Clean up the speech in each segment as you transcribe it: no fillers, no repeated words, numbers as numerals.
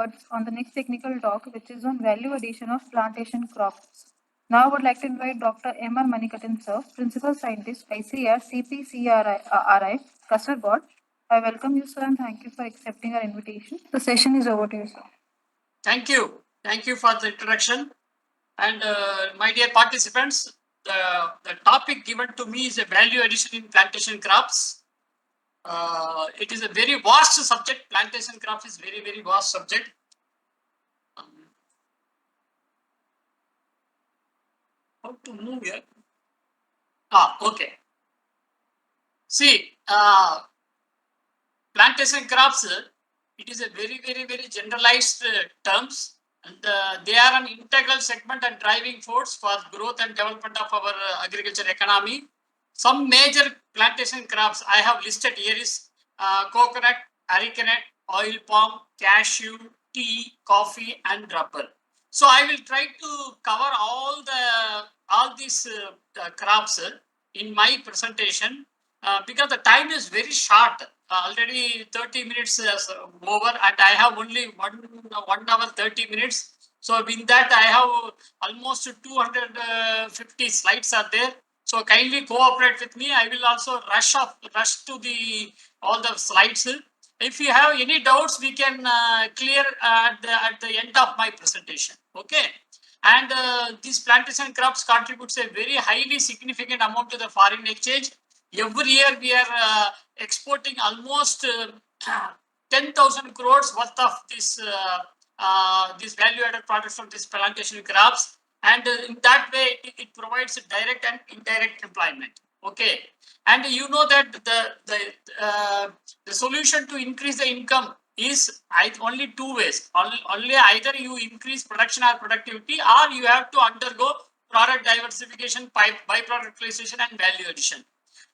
words on the next technical talk, which is on value addition of plantation crops. Now I would like to invite Dr. M.R. Manikatan sir, Principal Scientist, ICR, CPCRI, Kasargod. I welcome you, sir, and thank you for accepting our invitation. The session is over to you, sir. Thank you. Thank you for the introduction. And my dear participants, the topic given to me is a value addition in plantation crops. It is a very vast subject. Plantation crop is very, very vast subject. How to move here? Okay. See, plantation crops, it is a very, very, very generalized terms. And they are an integral segment and driving force for growth and development of our agriculture economy. Some major plantation crops I have listed here is coconut, arecanut, oil palm, cashew, tea, coffee, and rubber. So I will try to cover all these crops in my presentation because the time is very short. Already 30 minutes is over, and I have only 1 hour 30 minutes. So in that I have almost 250 slides are there. So kindly cooperate with me. I will also rush to all the slides. If you have any doubts, we can clear at the end of my presentation. Okay. And these plantation crops contributes a very highly significant amount to the foreign exchange. Every year we are exporting almost 10,000 crores worth of this value added products from these plantation crops, and in that way it provides direct and indirect employment. Okay, and you know that the solution to increase the income is only two ways. Only either you increase production or productivity, or you have to undergo product diversification, byproductization, and value addition.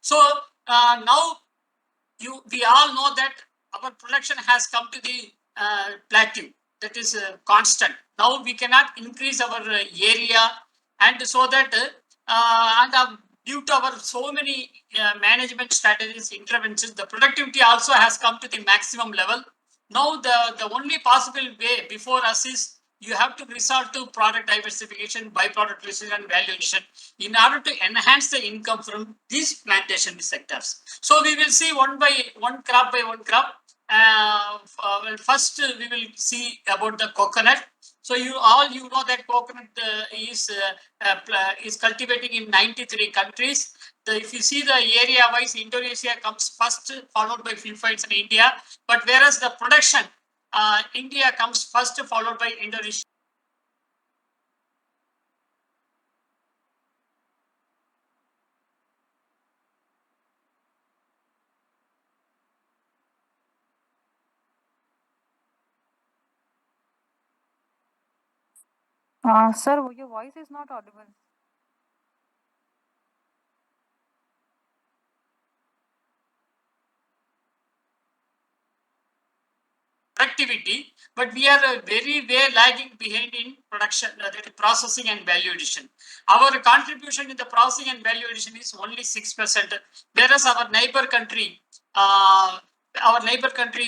So now we all know that our production has come to the plateau, that is constant. Now we cannot increase our area, and so that due to our so many management strategies, interventions, the productivity also has come to the maximum level. Now the only possible way before us is you have to resort to product diversification, byproduct research, and value addition in order to enhance the income from these plantation sectors. So we will see one crop by one crop. First, we will see about the coconut. So you know that coconut is cultivating in 93 countries. If you see the area wise, Indonesia comes first, followed by Philippines and India. But whereas the production, India comes first, followed by Indonesia. Sir, your voice is not audible. Productivity, but we are very way lagging behind in production, processing and value addition. Our contribution in the processing and value addition is only 6%, whereas our neighbor country,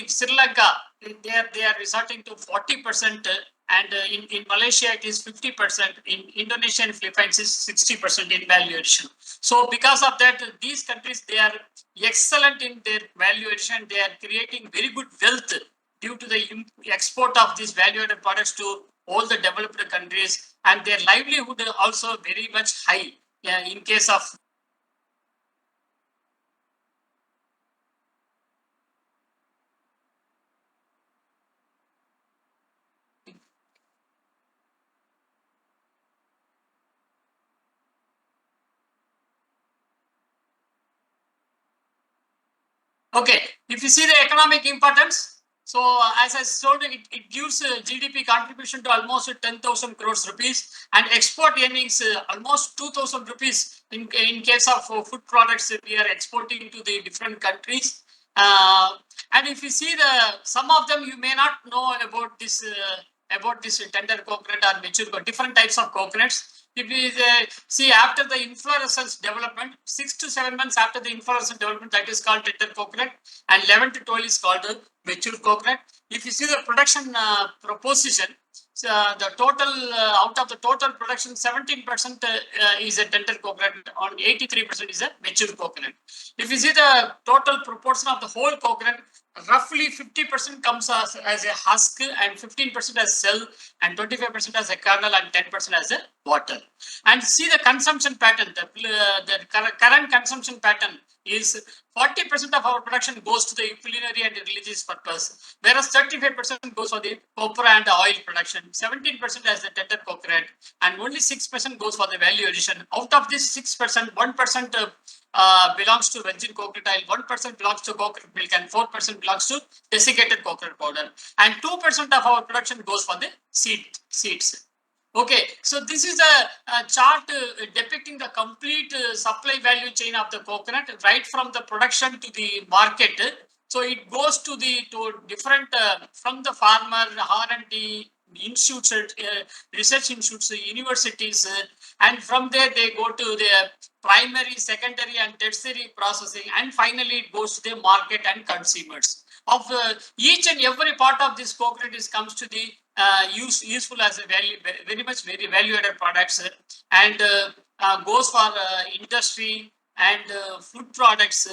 Sri Lanka, they are resorting to 40%, and in Malaysia it is 50%. In Indonesia and Philippines is 60% in value addition. So because of that, these countries, they are excellent in their value addition. They are creating very good wealth due to the export of these value-added products to all the developed countries, and their livelihood is also very much high in case of. Okay, if you see the economic importance, so as I told you, it gives GDP contribution to almost 10,000 crores rupees, and export earnings almost 2,000 rupees in case of food products we are exporting to the different countries. And if you see some of them, you may not know about this tender coconut or mature different types of coconuts. If we see after the inflorescence development, 6 to 7 months after the inflorescence development, that is called tender coconut, and 11 to 12 is called mature coconut. If you see the production proposition, the total out of the total production, 17% is a tender coconut, on 83% is a mature coconut. If you see the total proportion of the whole coconut, roughly 50% comes as a husk, and 15% as cell, and 25% as a kernel, and 10% as a water. And see the consumption pattern, the current consumption pattern is 40% of our production goes to the culinary and religious purpose, whereas 35% goes for the copra and oil production, 17% as the tender coconut, and only 6% goes for the value addition. Out of this 6%, 1% belongs to virgin coconut oil, 1% belongs to coconut milk, and 4% belongs to desiccated coconut powder, and 2% of our production goes for the seeds. Okay, so this is a chart depicting the complete supply value chain of the coconut, right from the production to the market. So it goes to different from the farmer, R&D institutes, research institutes, universities, and from there they go to the primary, secondary, and tertiary processing, and finally it goes to the market and consumers. Of each and every part of this coconut comes to the useful as a very value added products, and goes for industry and food products,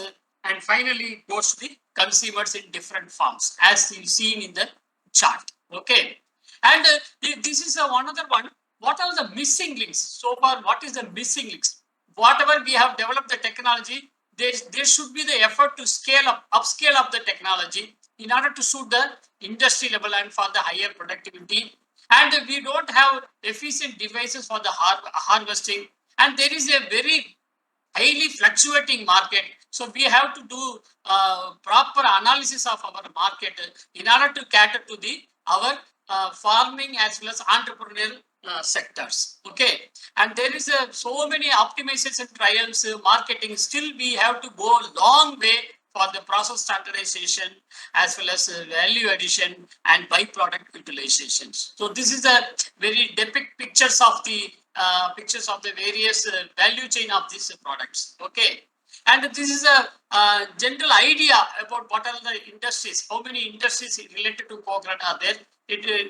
and finally goes to the consumers in different forms, as you seen in the chart. Okay, and this is another one. What are the missing links so far? What is the missing links? Whatever we have developed the technology, there should be the effort to upscale up the technology in order to suit the industry level and for the higher productivity. And we don't have efficient devices for the harvesting, and there is a very highly fluctuating market. So we have to do proper analysis of our market in order to cater to our farming as well as entrepreneurial sectors. Okay, and there is so many optimization trials, marketing. Still, we have to go a long way for the process standardization as well as value addition and byproduct utilization. So this is a very depict pictures of the various value chain of these products. Okay, and this is a general idea about what are the industries, how many industries related to coconut are there.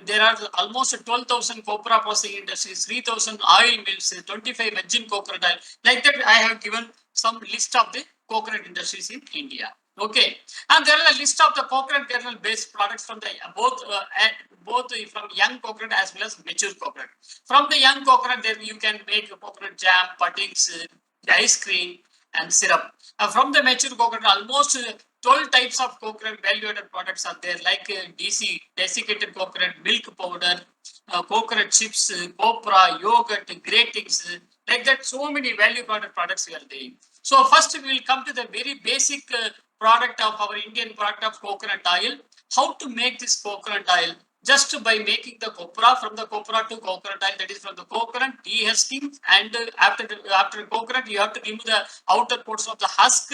There are almost 12,000 copra processing industries, 3,000 oil mills, 25 virgin coconut oil. Like that, I have given some list of the coconut industries in India. Okay, and there is a list of the coconut kernel based products from the both from young coconut as well as mature coconut. From the young coconut, there you can make coconut jam, puddings, ice cream, and syrup. From the mature coconut, almost 12 types of coconut value-added products are there, like desiccated coconut, milk powder, coconut chips, copra, yogurt, gratings, like that. So many value-added products we are doing. So first we will come to the very basic product of our Indian product of coconut oil. How to make this coconut oil? Just by making the copra, from the copra to coconut oil, that is from the coconut dehusking, and after coconut you have to remove the outer portion of the husk,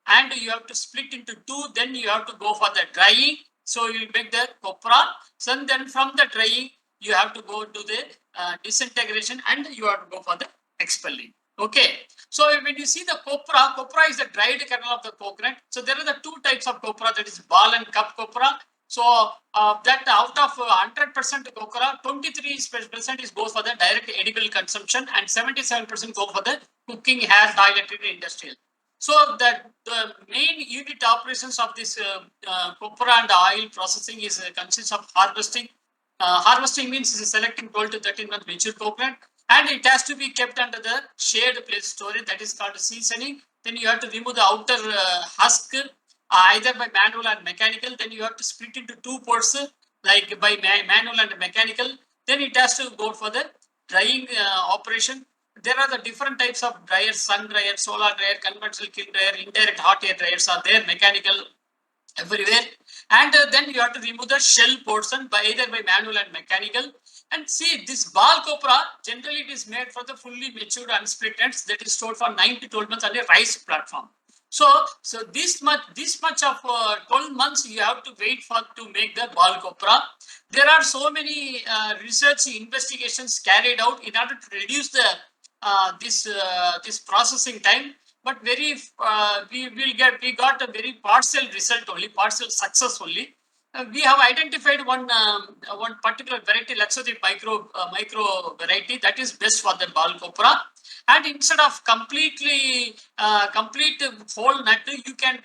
and you have to split into two. Then you have to go for the drying. So you will make the copra. So then from the drying you have to go to the disintegration, and you have to go for the expelling. Okay, so when you see the copra is the dried kernel of the coconut. So there are the two types of copra, that is ball and cup copra. So that out of 100% copra, 23% goes for the direct edible consumption, and 77% go for the cooking, hair, toiletry, and industrial. So the main unit operations of this copra and oil processing consists of harvesting. Harvesting means selecting 12 to 13 months mature coconut, and it has to be kept under the shade place storage, that is called seasoning. Then you have to remove the outer husk, either by manual and mechanical. Then you have to split into two parts, like by manual and mechanical. Then it has to go for the drying operation. There are the different types of dryers: sun dryer, solar dryer, conventional kiln dryer, indirect hot air dryers are there, mechanical, everywhere. And then you have to remove the shell portion by either by manual and mechanical. And see, this ball copra, generally it is made for the fully matured unsplitted, that is stored for 9 to 12 months on a rice platform. So this much of 12 months you have to wait for to make the ball copra. There are so many research investigations carried out in order to reduce the this processing time. But we got a very partial result only, partial success only. We have identified one particular variety, Laxative micro variety, that is best for the ball copra. And instead of complete whole nut, you can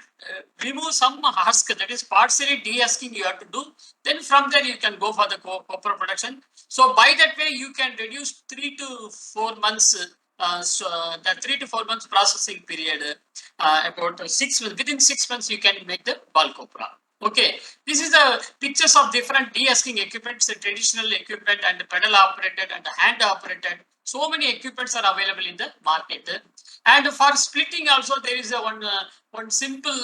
remove some husk, that is partially de-husking you have to do. Then from there you can go for the copra production. So by that way you can reduce 3 to 4 months. The 3 to 4 months processing period, about 6 months. Within 6 months you can make the ball copra. Okay, this is the pictures of different de-husking equipments, traditional equipment and pedal operated and hand operated. So many equipments are available in the market. And for splitting also there is a one simple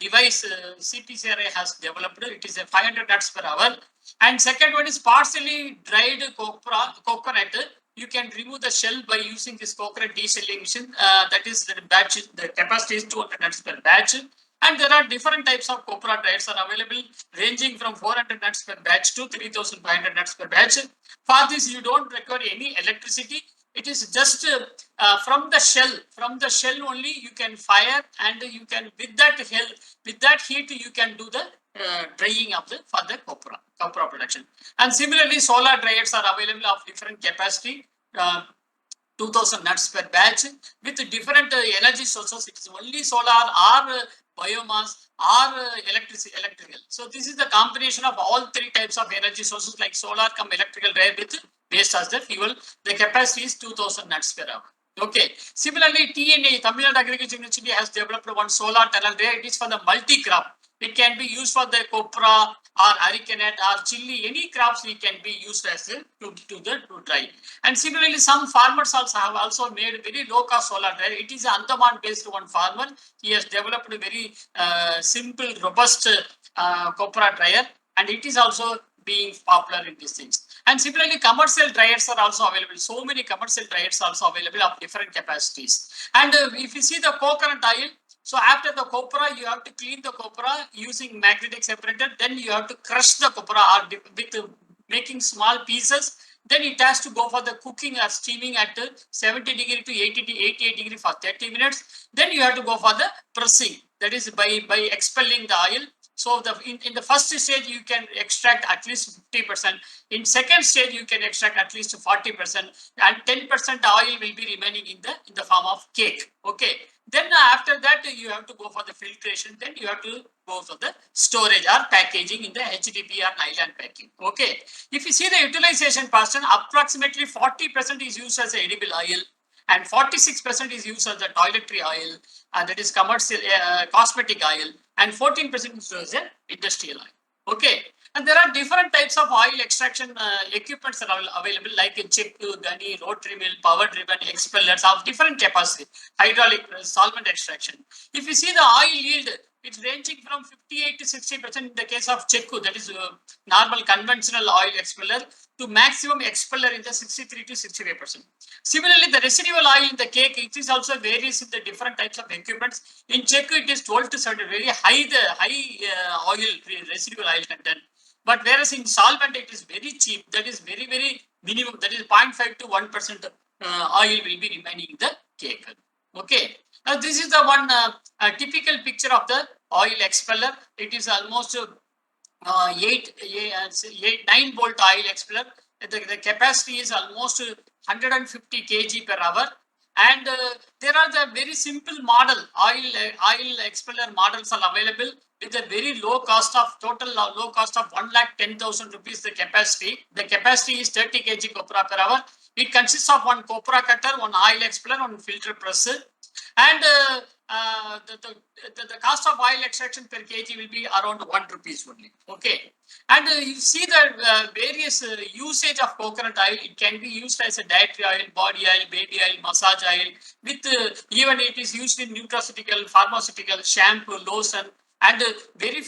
device CPCRA has developed. It is a 500 watts per hour. And second one is partially dried coconut. You can remove the shell by using this coconut deshelling machine. That is the batch. The capacity is 200 watts per batch. And there are different types of copra dryers are available, ranging from 400 watts per batch to 3,500 watts per batch. For this, you don't require any electricity. It is just from the shell. From the shell only you can fire, and you can with that heat you can do the drying of the for the copra production. And similarly, solar dryers are available of different capacity. 2000 watts per batch with different energy sources. It is only solar or biomass or electrical. So this is the combination of all three types of energy sources like solar come electrical dryer with waste as the fuel. The capacity is 2000 watts per hour. Okay. Similarly, TNA, Tamil Nadu Agriculture University, has developed one solar tunnel dryer. It is for the multi-crop. It can be used for the copra or arecanut or chili. Any crops it can be used as to dry. And similarly, some farmers also have also made very low cost solar dryer. It is an Andaman based one farmer. He has developed a very simple, robust copra dryer, and it is also being popular in these things. And similarly, commercial dryers are also available. So many commercial dryers are also available of different capacities. And if you see the coconut oil, so after the copra, you have to clean the copra using magnetic separator. Then you have to crush the copra with making small pieces. Then it has to go for the cooking or steaming at 70 degree to 88 degree for 30 minutes. Then you have to go for the pressing. That is by expelling the oil. So in the first stage, you can extract at least 50%. In second stage, you can extract at least 40%, and 10% oil will be remaining in the form of cake. Okay. Then after that, you have to go for the filtration. Then you have to go for the storage or packaging in the HDP or nylon packing. Okay. If you see the utilization percent, approximately 40% is used as edible oil, and 46% is used as the toiletry oil, and that is commercial cosmetic oil, and 14% is used as industrial oil. Okay. And there are different types of oil extraction equipments that are available, like a check, gunny, rotary mill, power driven expellers of different capacity, hydraulic solvent extraction. If you see the oil yield, it's ranging from 58 to 60% in the case of Cheku, that is normal conventional oil expeller, to maximum expeller in the 63 to 65%. Similarly, the residual oil in the cake, it is also varies in the different types of equipments. In Cheku, it is 12 to 70, very high oil, residual oil content. But whereas in solvent, it is very cheap. That is very minimum. That is 0.5 to 1% oil will be remaining in the cake. Okay. Now this is the one typical picture of the oil expeller. It is almost 9-volt oil expeller. The capacity is almost 150 kg per hour. And there are the very simple model oil expeller models are available with a very low cost of total low cost of 1,10,000 rupees. The capacity is 30 kg copra per hour. It consists of one copra cutter, one oil expeller, one filter press, and the cost of oil extraction per kg will be around 1 rupees only. Okay. And you see the various usage of coconut oil. It can be used as a dietary oil, body oil, baby oil, massage oil. With even it is used in nutraceutical, pharmaceutical, shampoo, lotion, and very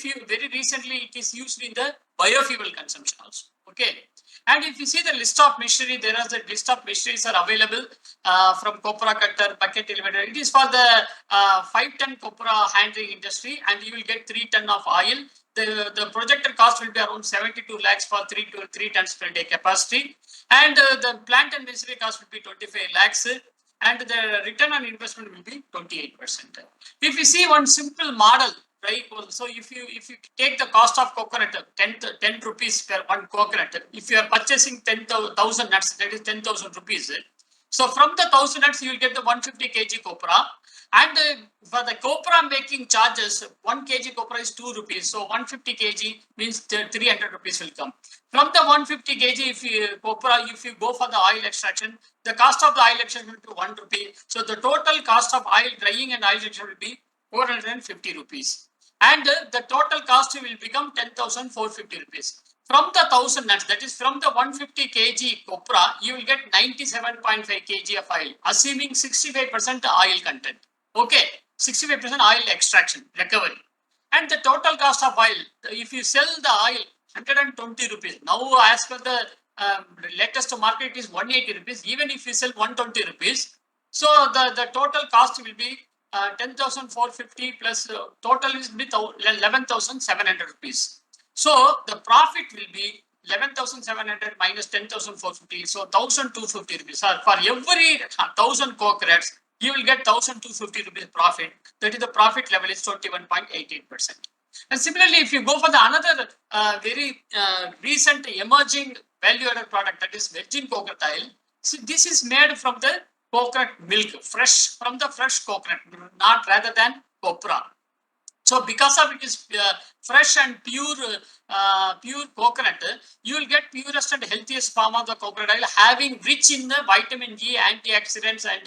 recently it is used in the biofuel consumption also. Okay. And if you see the list of machinery, there is a list of machineries are available from copra cutter, bucket elevator. It is for the 5-ton copra handling industry, and you will get 3 ton of oil. The projected cost will be around 72 lakhs for 3 tons per day capacity, and the plant and machinery cost will be 25 lakhs, and the return on investment will be 28%. If you see one simple model, right? So if you take the cost of coconut 10 rupees per one coconut, if you are purchasing 10,000 nuts, that is 10,000 rupees. So from the 1,000 nuts, you will get the 150 kg copra. And for the copra making charges, 1 kg copra is 2 rupees. So 150 kg means 300 rupees will come. From the 150 kg, if you go for the oil extraction, the cost of the oil extraction will be 1 rupee. So the total cost of oil drying and oil extraction will be 450 rupees. And the total cost will become 10,450 rupees. From the 1,000 nuts, that is from the 150 kg copra, you will get 97.5 kg of oil, assuming 65% oil content. Okay, 65% oil extraction, recovery. And the total cost of oil, if you sell the oil, 120 rupees. Now, as per the latest market is 180 rupees. Even if you sell 120 rupees, so the total cost will be 10,450 plus total is 11,700 rupees. So the profit will be 11,700 minus 10,450. So 1,250 rupees. For every 1,000 coconuts, you will get 1,250 rupees profit. That is the profit level is 21.88%. And similarly, if you go for the another very recent emerging value-added product, that is virgin coconut oil. So this is made from the coconut milk, fresh from the fresh coconut, not rather than copra. So because of it is fresh and pure coconut, you will get purest and healthiest form of the coconut oil, having rich in the vitamin E, antioxidants, and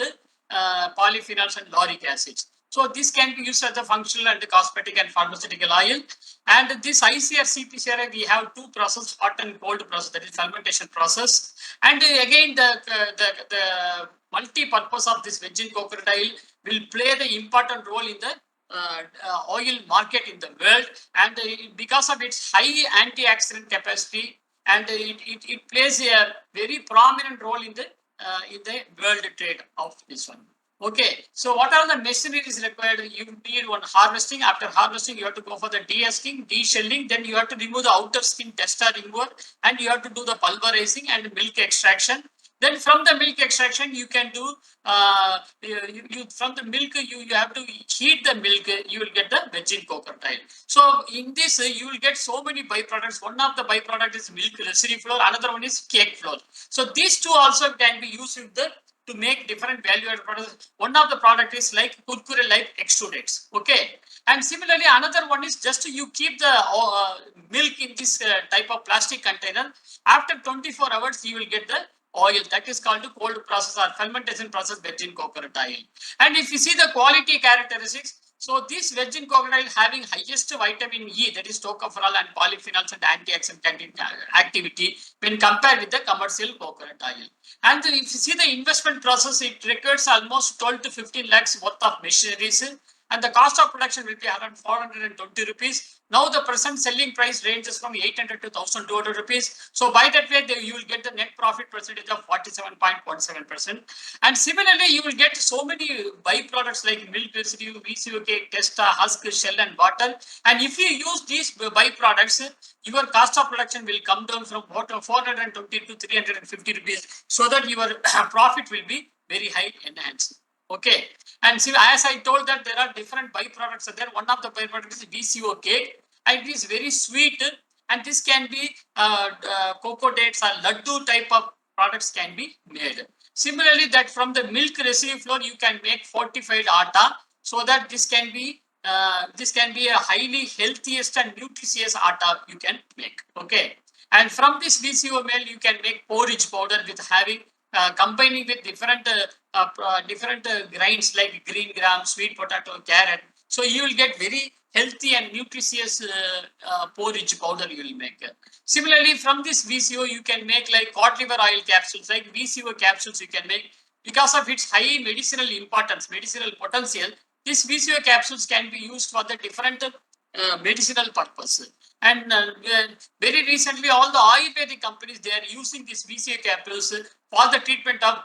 polyphenols and lauric acids. So this can be used as a functional and cosmetic and pharmaceutical oil. And this ICR CPCRI, we have two processes, hot and cold process, that is fermentation process. And again, the multi-purpose of this virgin coconut oil will play the important role in the oil market in the world, and because of its high antioxidant capacity, and it plays a very prominent role in the world trade of this one. Okay, so what are the machineries required? You need one harvesting. After harvesting, you have to go for the de-husking, de-shelling. Then you have to remove the outer skin tester remover, and you have to do the pulverizing and milk extraction. Then from the milk extraction, you can do from the milk you have to heat the milk. You will get the virgin coconut oil. So in this you will get so many byproducts. One of the byproduct is milk residue flour. Another one is cake flour. So these two also can be used with the to make different value-added products. One of the product is like kurkure like extrudates. Okay, and similarly another one is just you keep the milk in this type of plastic container. After 24 hours, you will get the oil, that is called the cold process or fermentation process virgin coconut oil. And if you see the quality characteristics, so this virgin coconut oil having highest vitamin E, that is tocopherol and polyphenols and antioxidant activity when compared with the commercial coconut oil. And if you see the investment process, it requires almost 12 to 15 lakhs worth of machineries, and the cost of production will be around 420 rupees. Now the present selling price ranges from 800 to 1,200 rupees. So by that way, you will get the net profit percentage of 47.17%. And similarly, you will get so many byproducts like milk residue, VCOK, testa, husk, shell, and bottle. And if you use these byproducts, your cost of production will come down from 420 to 350 rupees, so that your profit will be very high enhanced. Okay, and see, as I told that there are different byproducts there. One of the byproducts is VCO cake, and it is very sweet, and this can be cocoa dates or laddu type of products can be made. Similarly, that from the milk residue flour you can make fortified atta, so that this can be a highly healthiest and nutritious atta you can make. Okay, and from this VCO meal you can make porridge powder with having combining with different grains like green gram, sweet potato, carrot. So you will get very healthy and nutritious porridge powder you will make. Similarly, from this VCO you can make like cod liver oil capsules, like VCO capsules you can make because of its high medicinal importance, medicinal potential. These VCO capsules can be used for the different medicinal purpose. And very recently, all the Ayurvedic companies, they are using these BCA capsules for the treatment of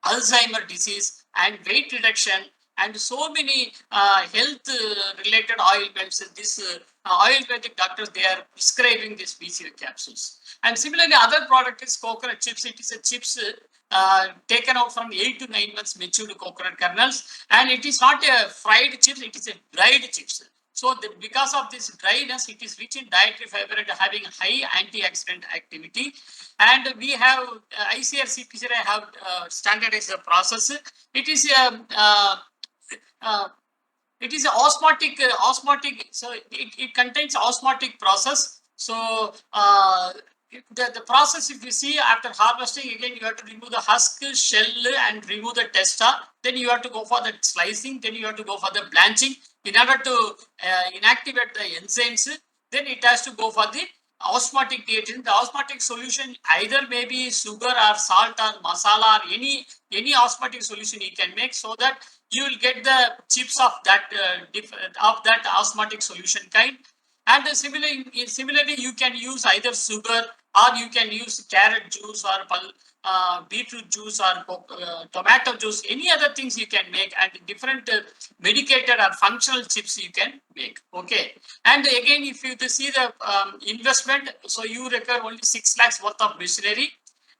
Alzheimer disease and weight reduction and so many health related ointments. This Ayurvedic doctors, they are prescribing these BCA capsules. And similarly, other product is coconut chips. It is a chips taken out from 8 to 9 months matured coconut kernels, and it is not a fried chips, it is a dried chips. So because of this dryness, it is rich in dietary fiber and having high antioxidant activity. And we have ICRC have standardized the process. It is a uh, it is a osmotic, so it contains osmotic process. So the process, if you see after harvesting, again you have to remove the husk, shell, and remove the testa. Then you have to go for the slicing. Then you have to go for the blanching in order to inactivate the enzymes. Then it has to go for the osmotic detergent. The osmotic solution either may be sugar or salt or masala or any osmotic solution you can make, so that you will get the chips of that osmotic solution kind. And similarly, you can use either sugar, or you can use carrot juice or beetroot juice or tomato juice. Any other things you can make, and different medicated or functional chips you can make. Okay. And again, if you see the investment, so you require only 6 lakhs worth of machinery.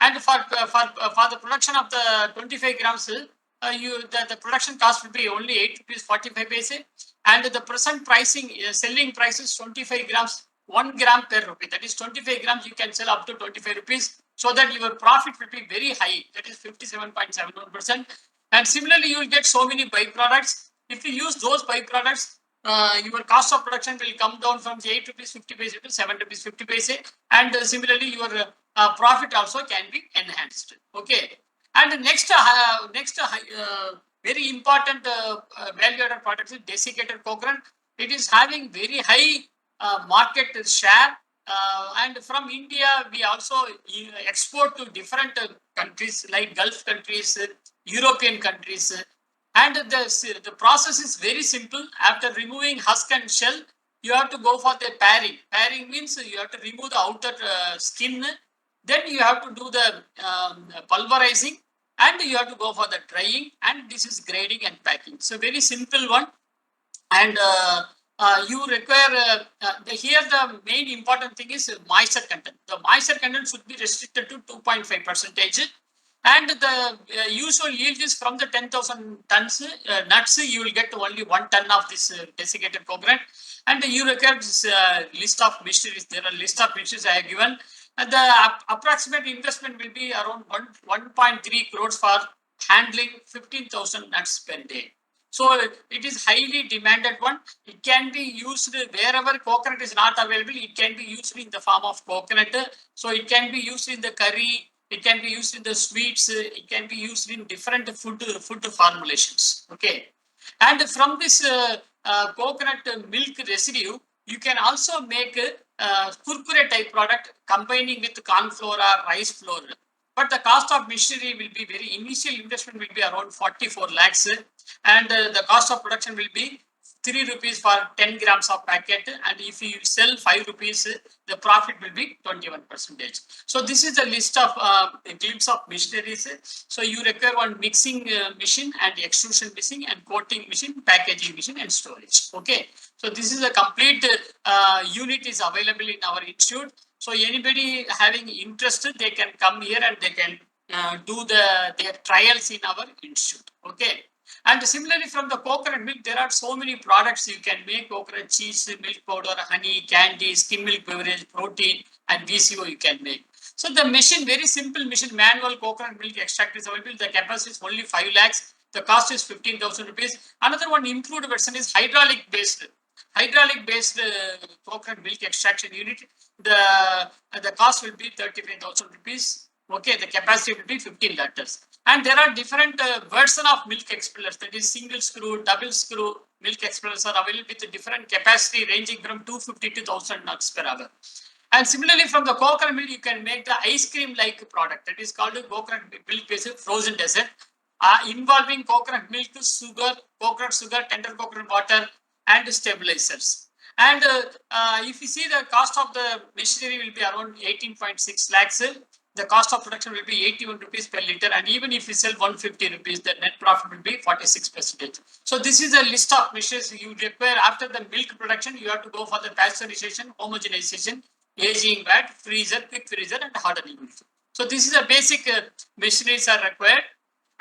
And for the production of the 25 grams, the production cost will be only 8 rupees 45 paise, and the present pricing selling price is 25 grams 1 gram per rupee. That is 25 grams you can sell up to 25 rupees, so that your profit will be very high. That is 57.71%. And similarly, you will get so many byproducts. If you use those byproducts, your cost of production will come down from 8 rupees 50 paise to 7 rupees 50 paise, and similarly your profit also can be enhanced. Okay. And the next very important value-added product is desiccated coconut. It is having very high market share. And from India, we also export to different countries like Gulf countries, European countries. And the process is very simple. After removing husk and shell, you have to go for the paring. Paring means you have to remove the outer skin. Then you have to do the pulverizing, and you have to go for the drying, and this is grading and packing. So very simple one. And you require here the main important thing is moisture content. The moisture content should be restricted to 2.5 percentage, and the usual yield is from the 10,000 tons nuts, you will get only 1 ton of this desiccated coconut. And you require this list of machineries. There are list of machineries I have given. And the approximate investment will be around 1.3 crores for handling 15,000 nuts per day. So it is highly demanded one. It can be used wherever coconut is not available. It can be used in the form of coconut. So it can be used in the curry. It can be used in the sweets. It can be used in different food formulations. Okay. And from this coconut milk residue, you can also make kurkure type product combining with corn flour or rice flour. But the cost of machinery will be very, initial investment will be around 44 lakhs, and the cost of production will be 3 rupees for 10 grams of packet, and if you sell 5 rupees, the profit will be 21%. So this is the list of glimpse of machineries. So you require one mixing machine and extrusion machine and coating machine, packaging machine and storage. Okay. So this is a complete unit is available in our institute. So anybody having interest, they can come here and they can do their trials in our institute. Okay. And similarly, from the coconut milk, there are so many products you can make: coconut cheese, milk powder, honey, candy, skim milk beverage, protein, and VCO you can make. So the machine, very simple machine, manual coconut milk extract is available. The capacity is only 5 lakhs. The cost is 15,000 rupees. Another one improved version is hydraulic based coconut milk extraction unit. The cost will be 35,000 rupees. Okay, the capacity will be 15 liters. And there are different version of milk expellers, that is single screw, double screw milk expellers are available with different capacity ranging from 250 to 1000 nuts per hour. And similarly, from the coconut milk, you can make the ice cream like product, that is called coconut milk based frozen dessert, involving coconut milk, sugar, coconut sugar, tender coconut water, and stabilizers. And if you see the cost of the machinery will be around 18.6 lakhs, the cost of production will be 81 rupees per liter. And even if you sell 150 rupees, the net profit will be 46%. So this is a list of measures you require after the milk production. You have to go for the pasteurization, homogenization, aging vat, freezer, quick freezer, and hardening. So this is a basic machineries are required.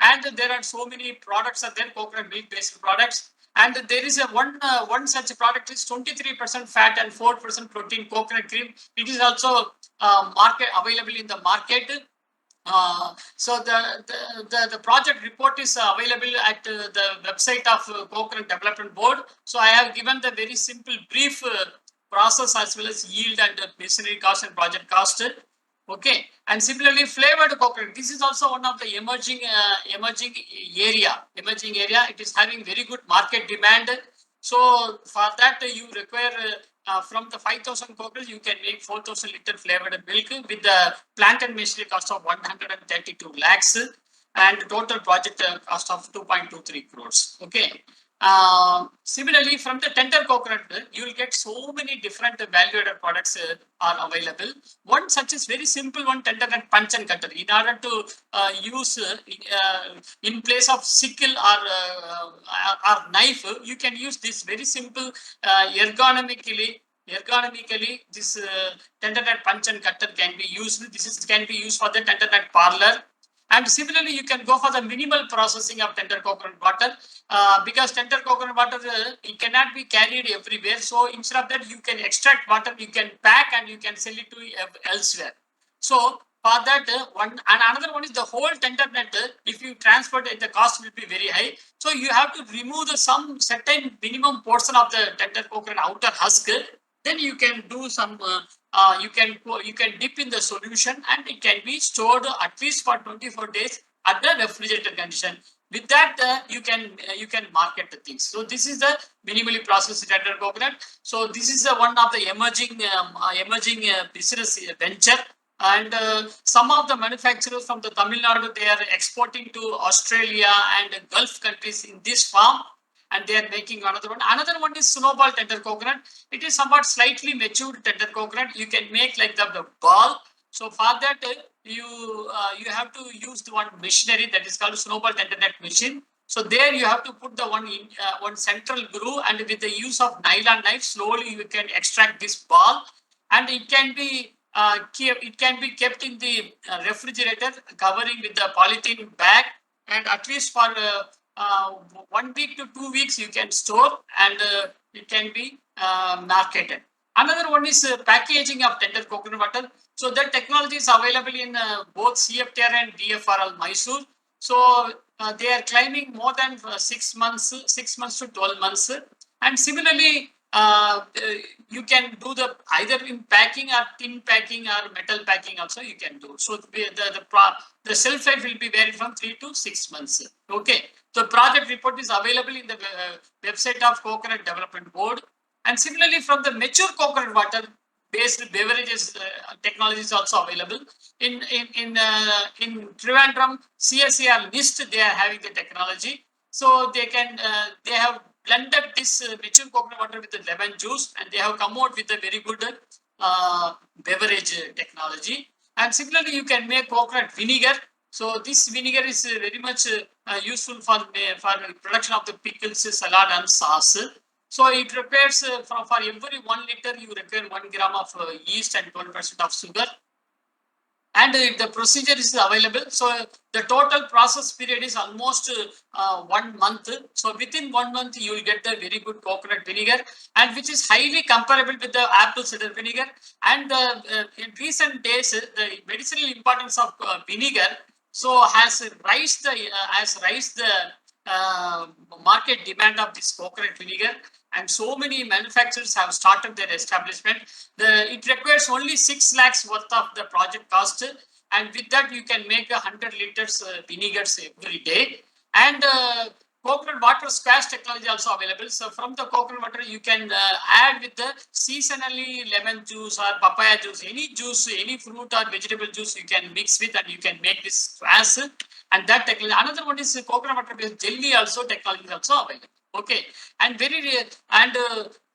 And there are so many products are there, coconut milk based products. And there is a one such product is 23% fat and 4% protein coconut cream. It is also market available in the market. So the project report is available at the website of Coconut Development Board. So I have given the very simple brief process as well as yield and machinery cost and project cost. Okay, and similarly flavored coconut. This is also one of the emerging area. It is having very good market demand. So for that you require from the 5,000 coconuts you can make 4,000 liter flavored milk with the plant and machinery cost of 132 lakhs and total project cost of 2.23 crores. Okay. Similarly, from the tender coconut, you will get so many different value-added products are available. One such is very simple one, tender and punch and cutter. In order to use in place of sickle or knife, you can use this very simple ergonomically. This tender and punch and cutter can be used. Can be used for the tender and parlor. And similarly, you can go for the minimal processing of tender coconut water because tender coconut water it cannot be carried everywhere. So instead of that, you can extract water, you can pack, and you can sell it to elsewhere. So for that, one and another one is the whole tender net. If you transport it, the cost will be very high. So you have to remove some certain minimum portion of the tender coconut outer husk. Then you can do some you can dip in the solution and it can be stored at least for 24 days at the refrigerator condition. With that you can market the things. So this is the minimally processed tender coconut. So this is one of the emerging business venture. And some of the manufacturers from the Tamil Nadu, they are exporting to Australia and Gulf countries in this farm, and they are making another one. Another one is snowball tender coconut. It is somewhat slightly matured tender coconut. You can make like the ball. So for that, you have to use the one machinery that is called snowball tender net machine. So there you have to put the one central groove, and with the use of nylon knife, slowly you can extract this ball, and it can be kept in the refrigerator, covering with the polythene bag, and at least for 1 week to 2 weeks you can store, and it can be marketed. Another one is packaging of tender coconut water. So that technology is available in both CFTR and DFRL Mysore. So they are climbing more than 6 months, 6 months to 12 months. And similarly, you can do the either in packing or tin packing or metal packing also you can do. So the shelf life will be varied from 3 to 6 months. Okay. The project report is available in the website of Coconut Development Board. And similarly, from the mature coconut water based beverages technology is also available. In Trivandrum, CSAR NIST, they are having the technology. So they have blended this mature coconut water with the lemon juice, and they have come out with a very good beverage technology. And similarly, you can make coconut vinegar. So this vinegar is very much useful for production of the pickles, salad, and sauce. So it requires for every 1 liter you require 1 gram of yeast and 12% of sugar. And the procedure is available. So the total process period is almost 1 month. So within 1 month, you will get the very good coconut vinegar, and which is highly comparable with the apple cider vinegar. And in recent days, the medicinal importance of vinegar has raised the market demand of this coconut vinegar, and so many manufacturers have started their establishment. It requires only 6 lakhs worth of the project cost, and with that you can make 100 liters vinegars every day. And coconut water squash technology also available. So from the coconut water you can add with the seasonally lemon juice or papaya juice, any fruit or vegetable juice you can mix with, and you can make this squash. And that technology. Another one is coconut water based jelly also technology is also available. Okay, and very rare, and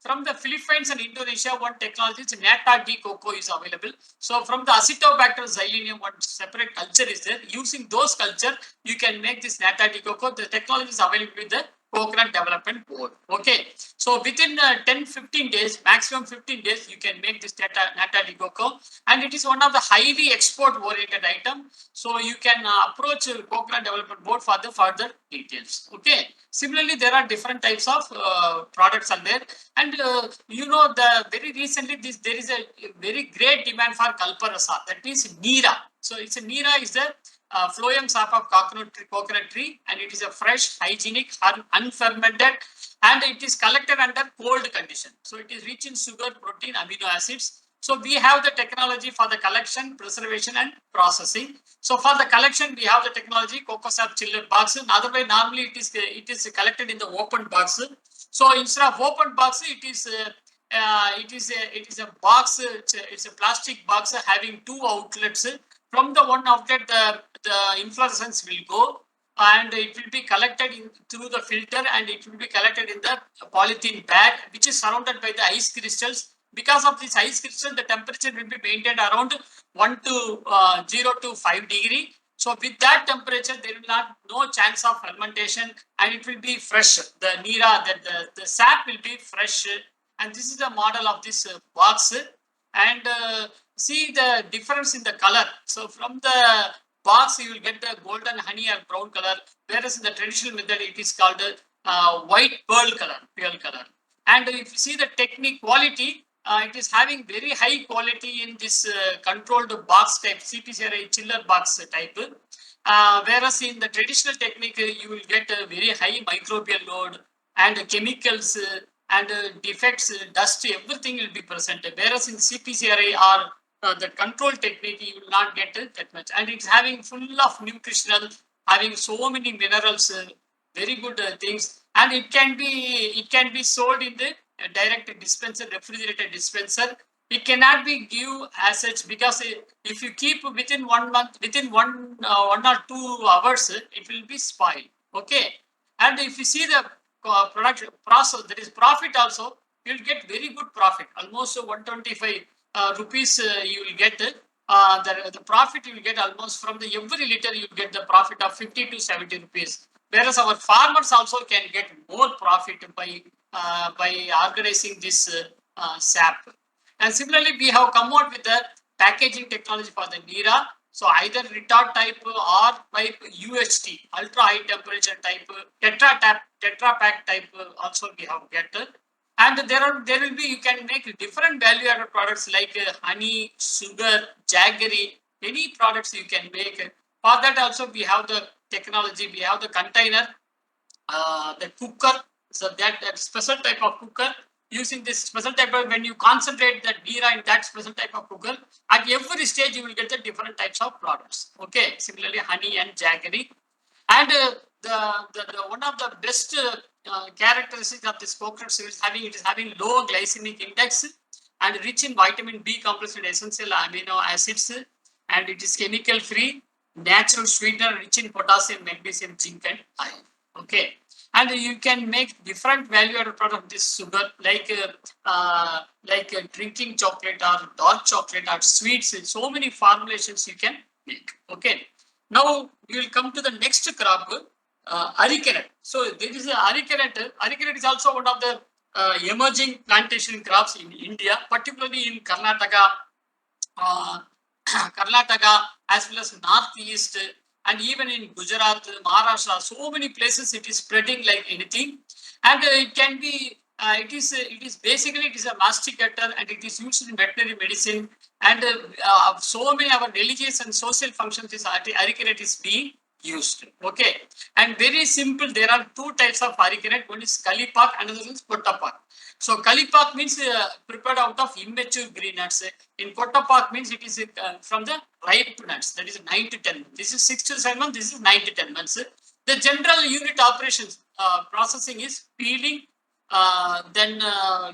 from the Philippines and Indonesia, one technology is Nata D cocoa is available. So from the Acetobacter xylenium, one separate culture is there. Using those culture, you can make this Nata D cocoa. The technology is available with the Coconut Development Board. Okay. So within 10-15 days, maximum 15 days, you can make this Nata D cocoa, and it is one of the highly export-oriented item. So you can approach Coconut Development Board for the further details. Okay. Similarly, there are different types of products are there, and the very recently there is a very great demand for kalparasa, that is Neera. So it's a Neera is the phloem sap of coconut tree, and it is a fresh, hygienic, unfermented, and it is collected under cold condition. So it is rich in sugar, protein, amino acids. So we have the technology for the collection, preservation, and processing. So for the collection, we have the technology cocoa sap chiller box. Otherwise, normally it is collected in the open box. So instead of open box, it is a box. It's a plastic box having two outlets. From the one outlet, the inflorescence will go, and it will be collected through the filter, and it will be collected in the polythene bag, which is surrounded by the ice crystals. Because of this ice crystal, the temperature will be maintained around 0 to 5 degree. So with that temperature, there will not no chance of fermentation, and it will be fresh. The Neera, the sap will be fresh, and this is the model of this box. And see the difference in the color. So from the box, you will get the golden honey or brown color, whereas in the traditional method, it is called white pearl color. And if you see the technique quality, it is having very high quality in this controlled box type, CPCRI chiller box type. Whereas in the traditional technique, you will get a very high microbial load and chemicals and defects, dust, everything will be present. Whereas in CPCRI or the control technique, you will not get that much. And it's having full of nutritional, having so many minerals, very good things. And it can be sold in the direct dispenser, refrigerated dispenser. It cannot be give as such, because if you keep within 1 month, within 1 or 2 hours, it will be spoiled. Okay. And if you see the production process, there is profit also, you will get very good profit, almost 125 rupees you will get. The profit you will get almost from the every liter, you get the profit of 50 to 70 rupees. Whereas our farmers also can get more profit by organizing this sap. And similarly, we have come out with the packaging technology for the Neera. So either retard type or type UHT, ultra high temperature type, tetra pack type also we have get. And there will be, you can make different value added products like honey, sugar, jaggery, any products you can make. For that also we have the technology, we have the container, the cooker. So that special type of cooker, using this special type of, when you concentrate that Neera in that special type of cooker, at every stage you will get the different types of products. Okay, similarly honey and jaggery. And the one of the best characteristics of this coconut syrup is having low glycemic index and rich in vitamin B complex and essential amino acids, and it is chemical free, natural sweetener, rich in potassium, magnesium, zinc, and iron. Okay. And you can make different value-added product of this sugar, like drinking chocolate or dark chocolate or sweets. So many formulations you can make. Okay. Now we will come to the next crop, arecanut. So there is a arecanut. Arecanut is also one of the emerging plantation crops in India, particularly in Karnataka, uh, Karnataka, as well as Northeast, and even in Gujarat, Maharashtra, so many places it is spreading like anything. And it can be, it is basically, it is a masticator, and it is used in veterinary medicine. And so many our religious and social functions, is arecanut is being used. Okay. And very simple, there are two types of arecanut. One is kalipak, another is kottapak. So kalipak means prepared out of immature green nuts. In kottapak means it is from the ripe nuts. That is 9 to 10. This is 6 to 7 months. This is 9 to 10 months. The general unit operations processing is peeling. Then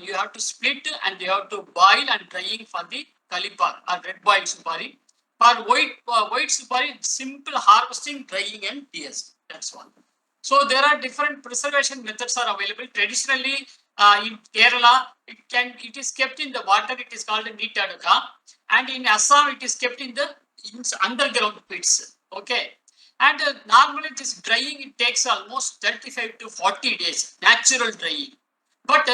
you have to split, and you have to boil and drying for the kalipak or red boiled supari. For white supari, simple harvesting, drying, and DS. That's one. So there are different preservation methods are available. Traditionally, In Kerala, it is kept in the water. It is called Nitaduka, and in Assam, it is kept in the underground pits. Okay, and normally this drying it takes almost 35 to 40 days, natural drying. But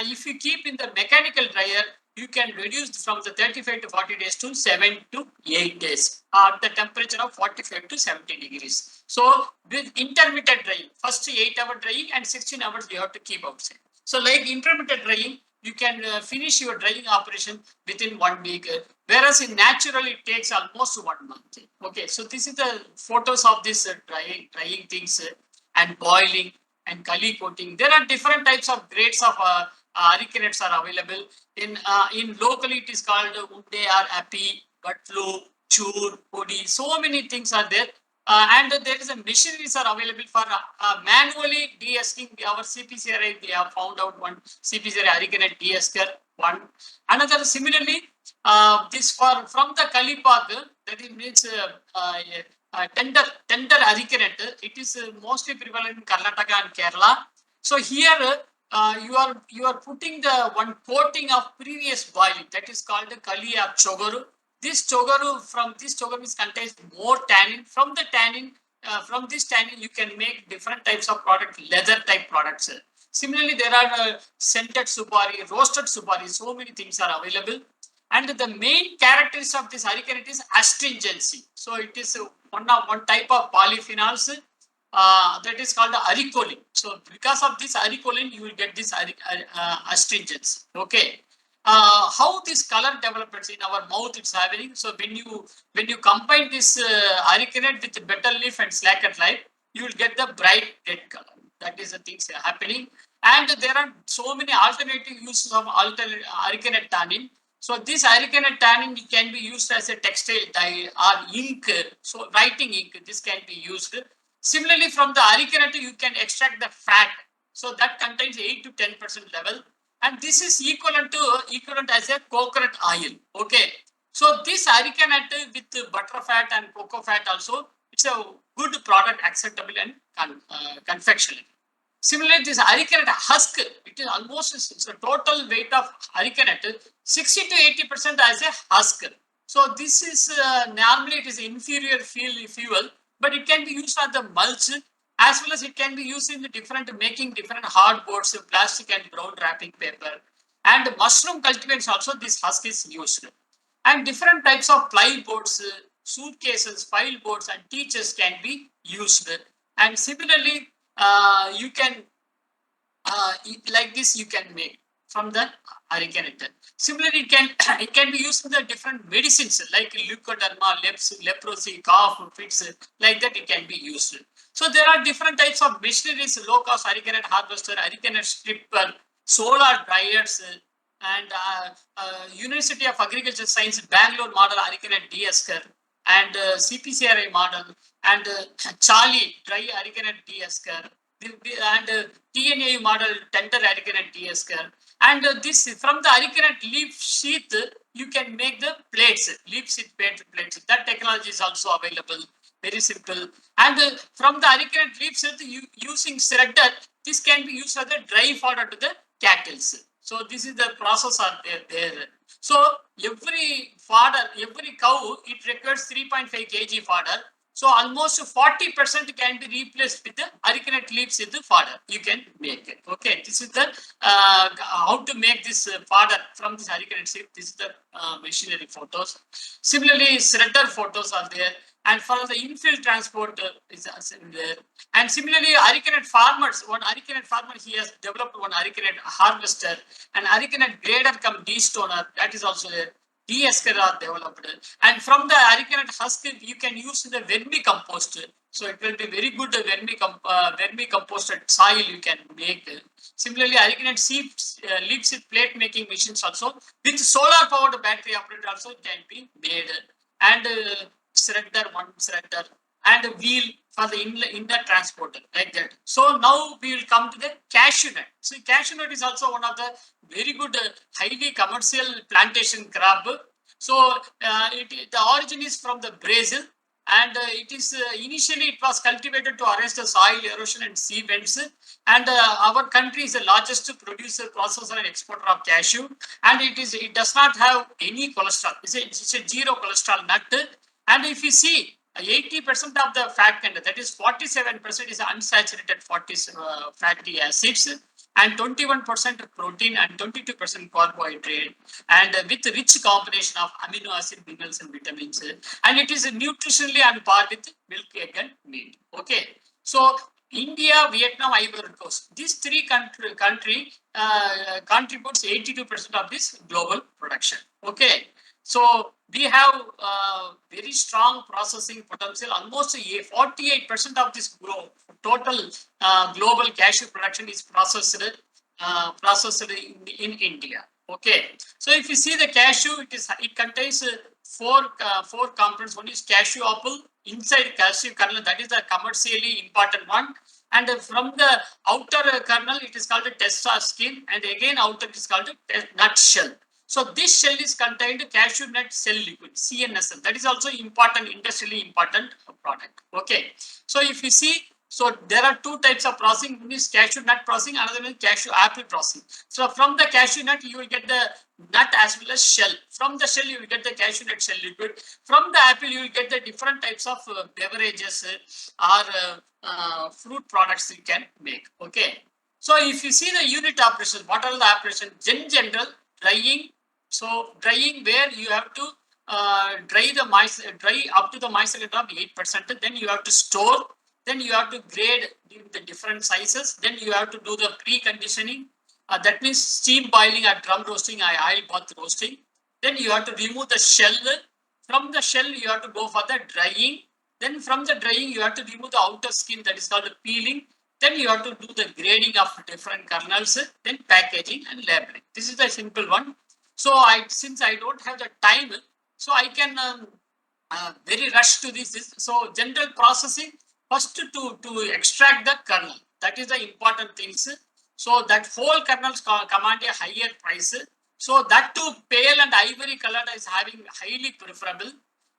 if you keep in the mechanical dryer, you can reduce from the 35 to 40 days to 7 to 8 days at the temperature of 45 to 70 degrees. So with intermittent drying, first 8-hour drying and 16 hours you have to keep outside. So like intermittent drying, you can finish your drying operation within 1 week, whereas in natural it takes almost 1 month. Okay, so this is the photos of this drying things and boiling and kali coating. There are different types of grades of areca are available. In locally it is called unde or api, gatlu, chur, podi. So many things are there. And there is a machineries are available for manually de-esking. Our CPCRI, we have found out one CPCRI areca de-esker one. Another similarly, this for from the Kalipak, that it means tender areca. It is mostly prevalent in Karnataka and Kerala. So here you are putting the one coating of previous boiling, that is called kali or chogaru. This chogaru, from this chogaru is contains more tannin. From this tannin you can make different types of product, leather type products. Similarly, there are scented supari, roasted supari, so many things are available. And the main characteristic of this arecanut is astringency. So it is one type of polyphenols that is called aricolin. So because of this aricolin, you will get this astringency. Okay. How this color develops in our mouth it's happening. So when you combine this arecanut with betel leaf and slacked leaf, you will get the bright red color. That is the things happening. And there are so many alternative uses of arecanut tannin. So this arecanut tannin can be used as a textile dye or ink. So writing ink, this can be used. Similarly, from the arecanut, you can extract the fat. So that contains 8 to 10% level. And this is equivalent as a coconut oil. Okay. So this arecanut with butter fat and cocoa fat also, it's a good product acceptable and confectionery. Similarly, this arecanut husk, it is almost it's a total weight of arecanut, 60 to 80% as a husk. So this is normally it is inferior fuel, but it can be used as the mulch, as well as it can be used in the making different hardboards, plastic and brown wrapping paper. And mushroom cultivation also this husk is used. And different types of plyboards, suitcases, file boards, and teachers can be used. And similarly, you can like this you can make from the arecanut. Similarly, it can be used in the different medicines like leukoderma, leprosy, cough, fits, like that it can be used. So there are different types of machineries, low cost arecanut harvester, arecanut stripper, solar dryers, and University of Agriculture Science Bangalore model arecanut de-esker, and CPCRI model, and Charlie dry arecanut de-esker, and TNA model tender arecanut de-esker. And this from the arecanut leaf sheath, you can make the plates, leaf sheath plates. That technology is also available. Very simple. And from the arecanut leaf sheath, using shredder, this can be used as a dry fodder to the cattle. So this is the process are there. So every fodder, every cow, it requires 3.5 kg fodder. So almost 40% can be replaced with the arecanut leaves in the fodder. You can make it. Okay, this is the how to make this fodder from this arecanut leaf. This is the machinery photos. Similarly, shredder photos are there. And for the infield transport is there. And similarly, arecanut farmers, one arecanut farmer, he has developed one arecanut harvester, an arecanut grader come de-stoner, that is also there. De-esker are developed. And from the arecanut husk, you can use the vermicompost. So it will be very good vermicomposted soil you can make. Similarly, arecanut leaves with plate making machines also. With solar powered battery operated also can be made. And one shredder, and a wheel for the inner transporter, like that. So now we will come to the cashew nut. So cashew nut is also one of the very good, highly commercial plantation crop. So the origin is from the Brazil, And it is initially it was cultivated to arrest the soil erosion and sea vents. And our country is the largest producer, processor, and exporter of cashew. And it does not have any cholesterol. It's a zero cholesterol nut. And if you see, 80% of the fat content, that is 47% is unsaturated fatty acids, and 21% protein and 22% carbohydrate, and with rich combination of amino acid, minerals, and vitamins. And it is nutritionally on par with milk, egg, and meat. Okay. So India, Vietnam, Ivory Coast, these three country contributes 82% of this global production. Okay. So we have very strong processing potential. Almost 48% of this total global cashew production is processed in India. Okay. So if you see the cashew, it contains four components. One is cashew apple. Inside cashew kernel, that is the commercially important one. And from the outer kernel, it is called a testa skin, and again outer it is called a nut shell. So this shell is contained cashew nut cell liquid, CNSL. That is also important, industrially important product. Okay. So if you see, so there are two types of processing. One is cashew nut processing, another one is cashew apple processing. So from the cashew nut, you will get the nut as well as shell. From the shell, you will get the cashew nut shell liquid. From the apple, you will get the different types of beverages or fruit products you can make. Okay. So if you see the unit operation, what are the operations? In general, drying. So drying where you have to dry up to the moisture of 8%. Then you have to store. Then you have to grade the different sizes. Then you have to do the pre-conditioning. That means steam boiling or drum roasting or oil bath roasting. Then you have to remove the shell. From the shell, you have to go for the drying. Then from the drying, you have to remove the outer skin, that is called the peeling. Then you have to do the grading of different kernels, then packaging and labeling. This is the simple one. So since I don't have the time, so I can very rush to this. So general processing, first to extract the kernel. That is the important things. So that whole kernels command a higher price. So that too pale and ivory color is having highly preferable.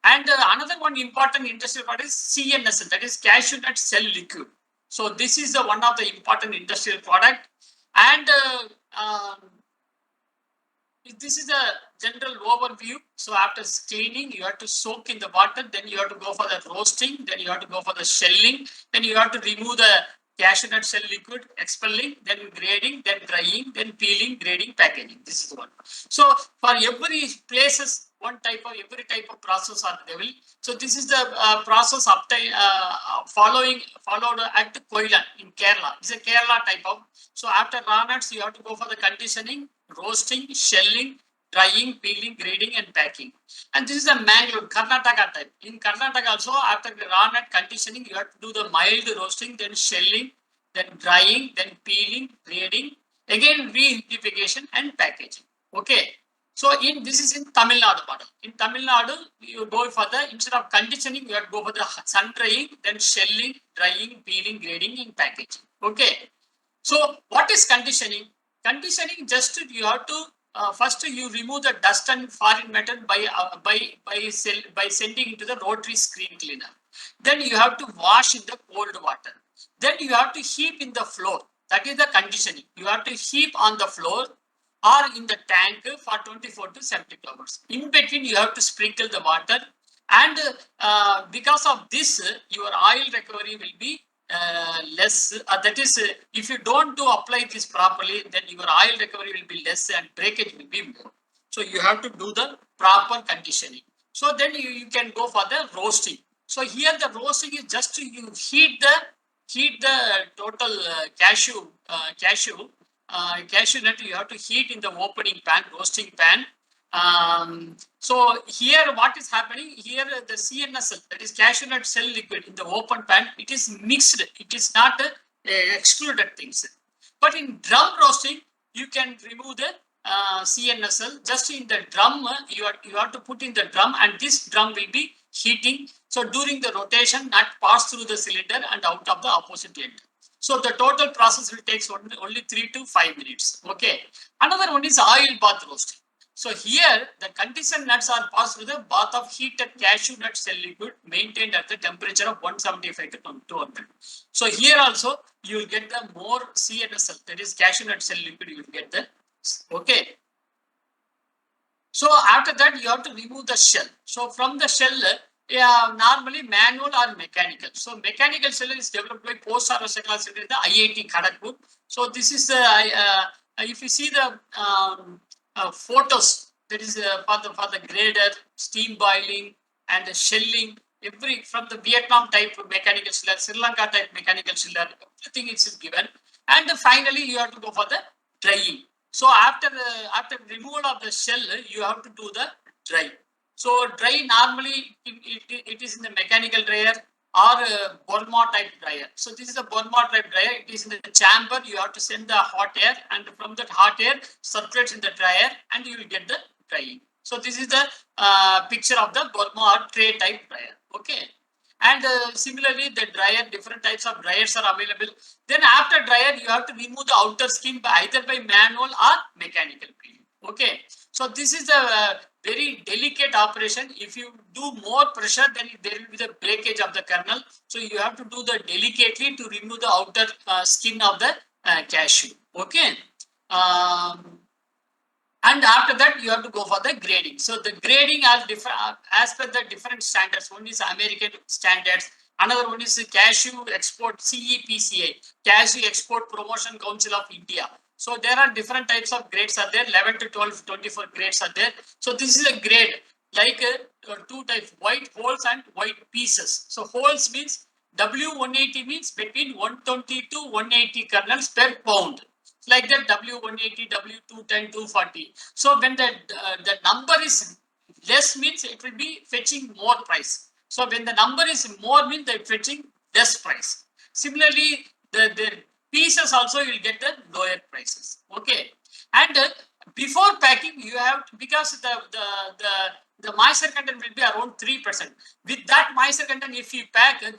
And another one important industrial product is CNSL, that is cashew nut cell liquid. So this is the one of the important industrial product. And this is a general overview. So after cleaning, you have to soak in the water, then you have to go for the roasting, then you have to go for the shelling, then you have to remove the cashew nut shell liquid, expelling, then grading, then drying, then peeling, grading, packaging. This is the one. So for every places, every type of process are available. So this is the process followed at Koilan in Kerala. It's a Kerala type of. So after raw nuts, you have to go for the conditioning, roasting, shelling, drying, peeling, grading, and packing. And this is a Mangalore, Karnataka type. In Karnataka also, after the raw nut conditioning, you have to do the mild roasting, then shelling, then drying, then peeling, grading, again rehumidification and packaging. Okay. So this is in Tamil Nadu model. In Tamil Nadu, you go for the, instead of conditioning, you have to go for the sun drying, then shelling, drying, peeling, grading, and packaging. Okay. So what is conditioning? Conditioning, just you have to first you remove the dust and foreign matter by sending into the rotary screen cleaner. Then you have to wash in the cold water. Then you have to heap in the floor. That is the conditioning. You have to heap on the floor or in the tank for 24 to 72 hours. In between, you have to sprinkle the water. And because of this, your oil recovery will be less. That is, if you don't apply this properly, then your oil recovery will be less and breakage will be more. So you have to do the proper conditioning. So then you can go for the roasting. So here the roasting is just to you heat the total cashew nut. You have to heat in the opening pan, roasting pan. So here what is happening here, the CNSL, that is cashew nut cell liquid, in the open pan, it is mixed. It is not excluded things. But in drum roasting, you can remove the CNSL just in the drum. You have to put in the drum, and this drum will be heating. So during the rotation, nut pass through the cylinder and out of the opposite end. So the total process will take only 3 to 5 minutes. Okay. Another one is oil bath roasting. So here the conditioned nuts are passed through the bath of heated cashew nut cell liquid maintained at the temperature of 175 to 200. So here also you will get the more CNSL, that is cashew nut cell liquid, you will get the, okay. So after that you have to remove the shell. So from the shell, normally manual or mechanical. So mechanical shell is developed by post-harvest technology in the IIT Kharagpur. So this is if you see the photos, that is for the grader, steam boiling and the shelling, every from the Vietnam type mechanical sheller, Sri Lanka type mechanical sheller, everything is given. And finally you have to go for the drying. So after removal of the shell, you have to do the dry. So dry normally it is in the mechanical dryer or Burma type dryer. So this is a Burma type dryer. It is in the chamber. You have to send the hot air, and from that hot air circulates in the dryer, and you will get the drying. So this is the picture of the Burma or tray type dryer. Okay. And similarly, the dryer, different types of dryers are available. Then after dryer, you have to remove the outer skin by either by manual or mechanical peeling. Okay. So this is a very delicate operation. If you do more pressure, then there will be the breakage of the kernel. So you have to do the delicately to remove the outer skin of the cashew. Okay. And after that you have to go for the grading. So the grading are different as per the different standards. One is American standards, another one is Cashew Export CEPCA, Cashew Export Promotion Council of India. So there are different types of grades are there, 11 to 12, 24 grades are there. So this is a grade like two types, white holes and white pieces. So holes means W180 means between 120 to 180 kernels per pound, like that W180, W210, 240. So when the number is less means it will be fetching more price. So when the number is more means they're fetching less price. Similarly, the pieces also you will get the lower prices. Okay. And before packing, you have to, because the moisture content will be around 3%. With that moisture content, if you pack, then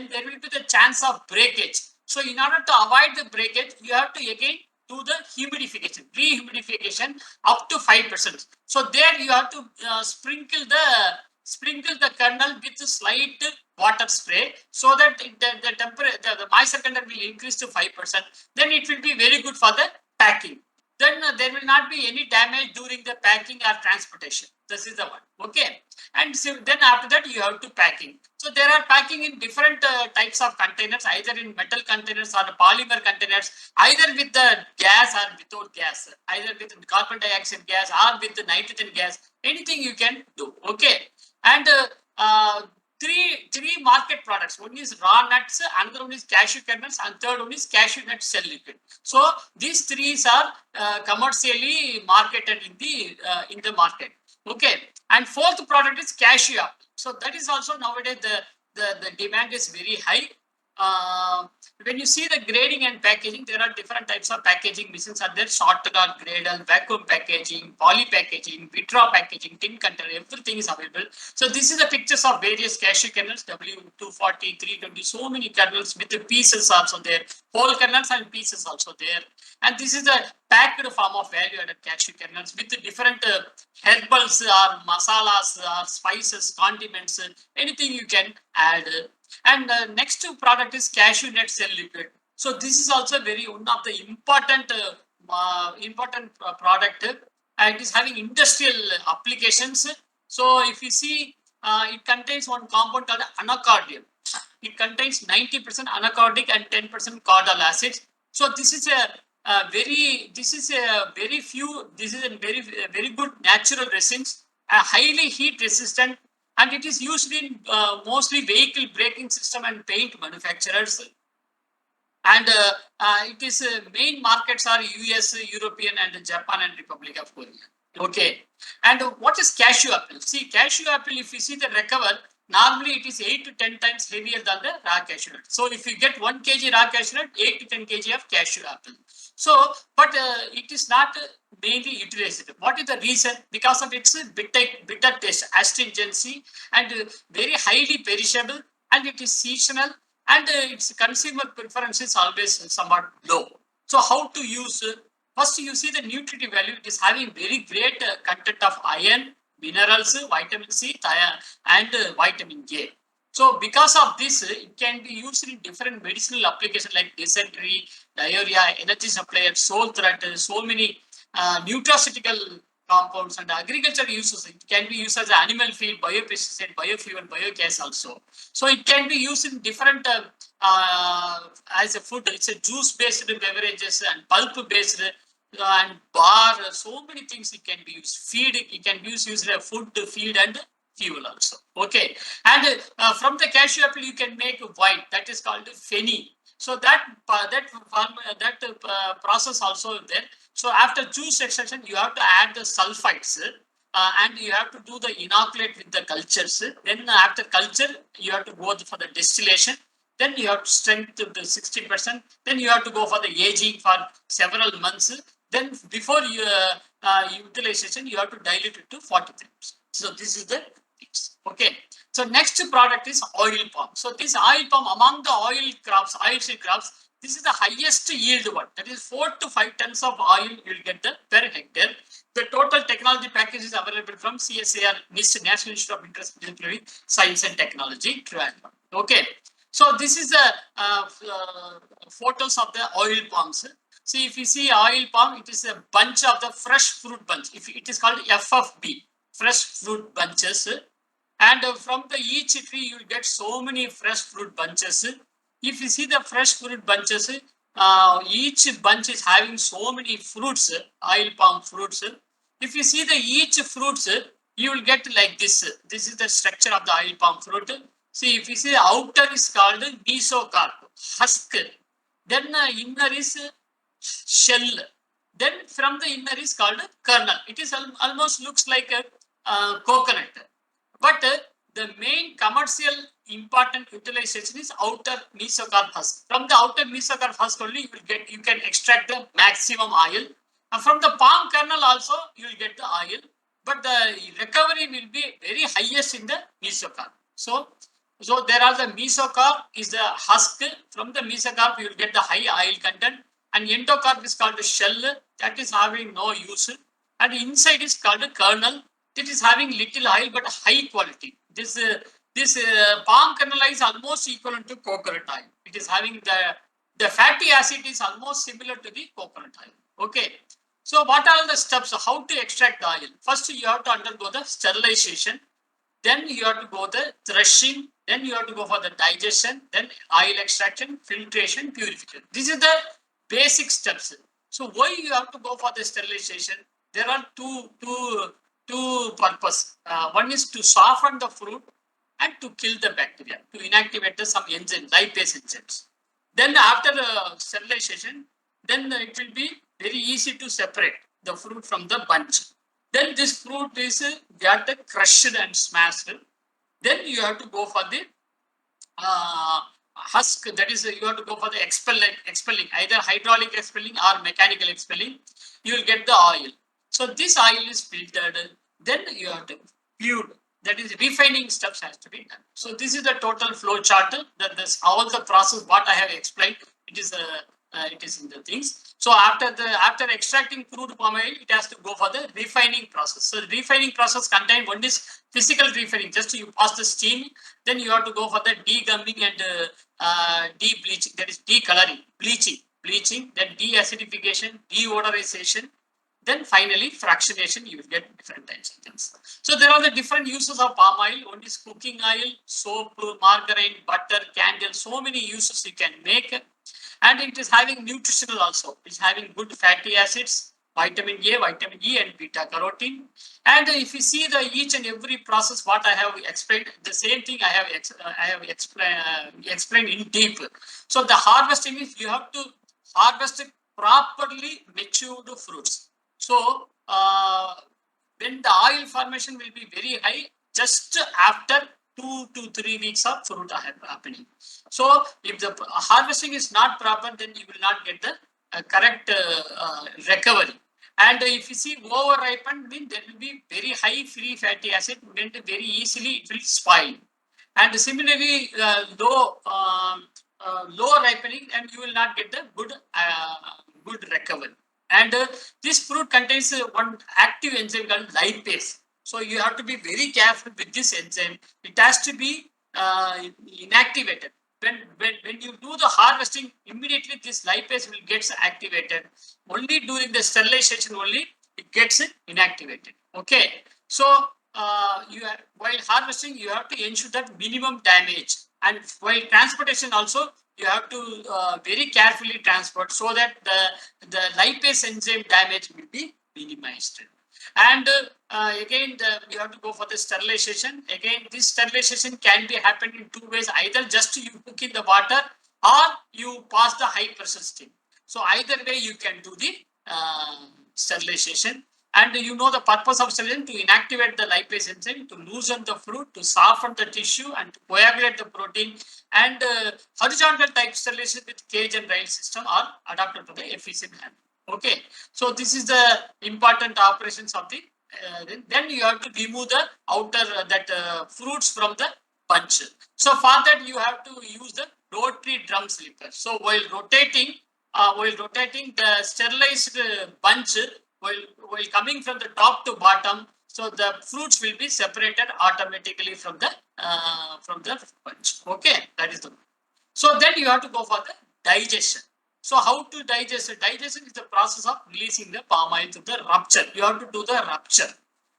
there will be the chance of breakage. So in order to avoid the breakage, you have to again do the humidification, pre-humidification up to 5%. So there you have to sprinkle the kernel with slight water spray, so that the temperature, the moisture content will increase to 5%. Then it will be very good for the packing. Then there will not be any damage during the packing or transportation. This is the one. Okay. And so then after that you have to packing. So there are packing in different types of containers, either in metal containers or polymer containers, either with the gas or without gas, either with carbon dioxide gas or with the nitrogen gas. Anything you can do. Okay. And three market products. One is raw nuts, another one is cashew kernels, and third one is cashew nut cell liquid. So these three are commercially marketed in the market. Okay. And fourth product is cashew apple. So that is also nowadays the demand is very high. When you see the grading and packaging, there are different types of packaging machines are there: sorter or gradle, vacuum packaging, poly packaging, vitra packaging, tin container, everything is available. So this is the pictures of various cashew kernels, W240, 320, so many kernels with the pieces also there, whole kernels and pieces also there. And this is the packed form of value-added cashew kernels with the different herbals or masalas or spices, condiments, anything you can add. And next product is cashew nut cell liquid. So this is also very one of the important product. It is having industrial applications. So if you see, it contains one compound called anacardium. It contains 90% anacardic and 10% cardal acids. So this is a very good natural resins, highly heat resistant, and it is used in mostly vehicle braking system and paint manufacturers. And it is main markets are US, European, and Japan and Republic of Korea. Okay. And what is cashew apple? See, cashew apple, if you see the recover, normally it is 8 to 10 times heavier than the raw cashew nut. So if you get 1 kg raw cashew nut, 8 to 10 kg of cashew apple. So, but it is not mainly utilized. What is the reason? Because of its bitter taste, astringency, and very highly perishable, and it is seasonal, and its consumer preference is always somewhat low. So how to use First, you see the nutritive value. It is having very great content of iron, minerals, vitamin C, and vitamin A. So, because of this, it can be used in different medicinal applications like dysentery, diarrhea, energy supply, sore throat, so many nutraceutical compounds and agriculture uses. It can be used as animal feed, biopesticide, biofuel, biogas also. So it can be used in different as a food. It's a juice-based beverages and pulp-based and bar. So many things it can be used. Feed, it can be used as food, feed, and fuel also. Okay, and from the cashew apple you can make wine. That is called fenny. So that process also there. So after juice extraction, you have to add the sulfites and you have to do the inoculate with the cultures. Then after culture, you have to go for the distillation. Then you have to strengthen the 60%. Then you have to go for the aging for several months. Then before utilization, you have to dilute it to 40 times. So this is the things. Okay. So next product is oil palm. So this oil palm among the oil crops, oilseed crops, this is the highest yield one. That is 4 to 5 tons of oil you will get per hectare. The total technology package is available from CSIR, National Institute of Interdisciplinary Science and Technology, Trivandrum. Okay. So this is the photos of the oil palms. See, if you see oil palm, it is a bunch of the fresh fruit bunch. If it is called FFB, fresh fruit bunches. And from the each tree, you will get so many fresh fruit bunches. If you see the fresh fruit bunches, each bunch is having so many fruits, oil palm fruits. If you see the each fruits, you will get like this. This is the structure of the oil palm fruit. See, if you see the outer is called mesocarp, husk. Then inner is shell. Then from the inner is called kernel. It is almost looks like a coconut. But the main commercial important utilization is outer mesocarp husk. From the outer mesocarp husk only you can extract the maximum oil. And from the palm kernel also you will get the oil. But the recovery will be very highest in the mesocarp. So there are the mesocarp is the husk. From the mesocarp you will get the high oil content. And endocarp is called the shell. That is having no use. And inside is called a kernel. It is having little oil but high quality. This palm kernel is almost equivalent to coconut oil. It is having the fatty acid is almost similar to the coconut oil. Okay. So what are the steps? How to extract the oil? First, you have to undergo the sterilization. Then you have to go the threshing. Then you have to go for the digestion. Then oil extraction, filtration, purification. This is the basic steps. So why you have to go for the sterilization? There are two purpose. One is to soften the fruit and to kill the bacteria, to inactivate some enzyme, lipase enzymes. Then after sterilization, then it will be very easy to separate the fruit from the bunch. Then this fruit is got crushed and smashed. Then you have to go for the husk. That is, you have to go for the expelling, either hydraulic expelling or mechanical expelling. You will get the oil. So this oil is filtered. Then you have to pure. That is, refining steps has to be done. So this is the total flow chart. That this all the process what I have explained. It is in the things. So after extracting crude palm oil, it has to go for the refining process. So the refining process contain one is physical refining. Just you pass the steam. Then you have to go for the degumming and de-bleaching. That is decoloring, bleaching. Then de-acidification, deodorization. Then finally, fractionation, you will get different types of things. So there are the different uses of palm oil. One is cooking oil, soap, margarine, butter, candle. So many uses you can make. And it is having nutritional also. It's having good fatty acids, vitamin A, vitamin E, and beta carotene. And if you see the each and every process, what I have explained, the same thing I have explained in deep. So the harvesting is you have to harvest properly matured fruits. So when the oil formation will be very high just after 2 to 3 weeks of fruit happening. So if the harvesting is not proper, then you will not get the correct recovery. And if you see over ripened, mean there will be very high free fatty acid, meant very easily it will spoil. And similarly, low ripening, and you will not get the good recovery. And this fruit contains one active enzyme called lipase. So you have to be very careful with this enzyme. It has to be inactivated. When you do the harvesting, immediately this lipase will get activated. Only during the sterilization only it gets inactivated. Okay. So while harvesting, you have to ensure that minimum damage, and while transportation also, you have to very carefully transport so that the lipase enzyme damage will be minimized. And again, you have to go for the sterilization. Again, this sterilization can be happened in two ways. Either just you cook in the water, or you pass the high pressure steam. So either way, you can do the sterilization. And you know the purpose of sterilization: to inactivate the lipase enzyme, to loosen the fruit, to soften the tissue, and to coagulate the protein. And horizontal type sterilization with cage and rail system are adapted to the efficient handling. Okay, so this is the important operations of the. Then you have to remove the outer that fruits from the bunch. So for that you have to use the rotary drum slipper. So while rotating the sterilized bunch, while coming from the top to bottom, so the fruits will be separated automatically from the bunch. Okay, that is the. So then you have to go for the digestion. So how to digest? Digestion is the process of releasing the palm oil to the rupture. You have to do the rupture.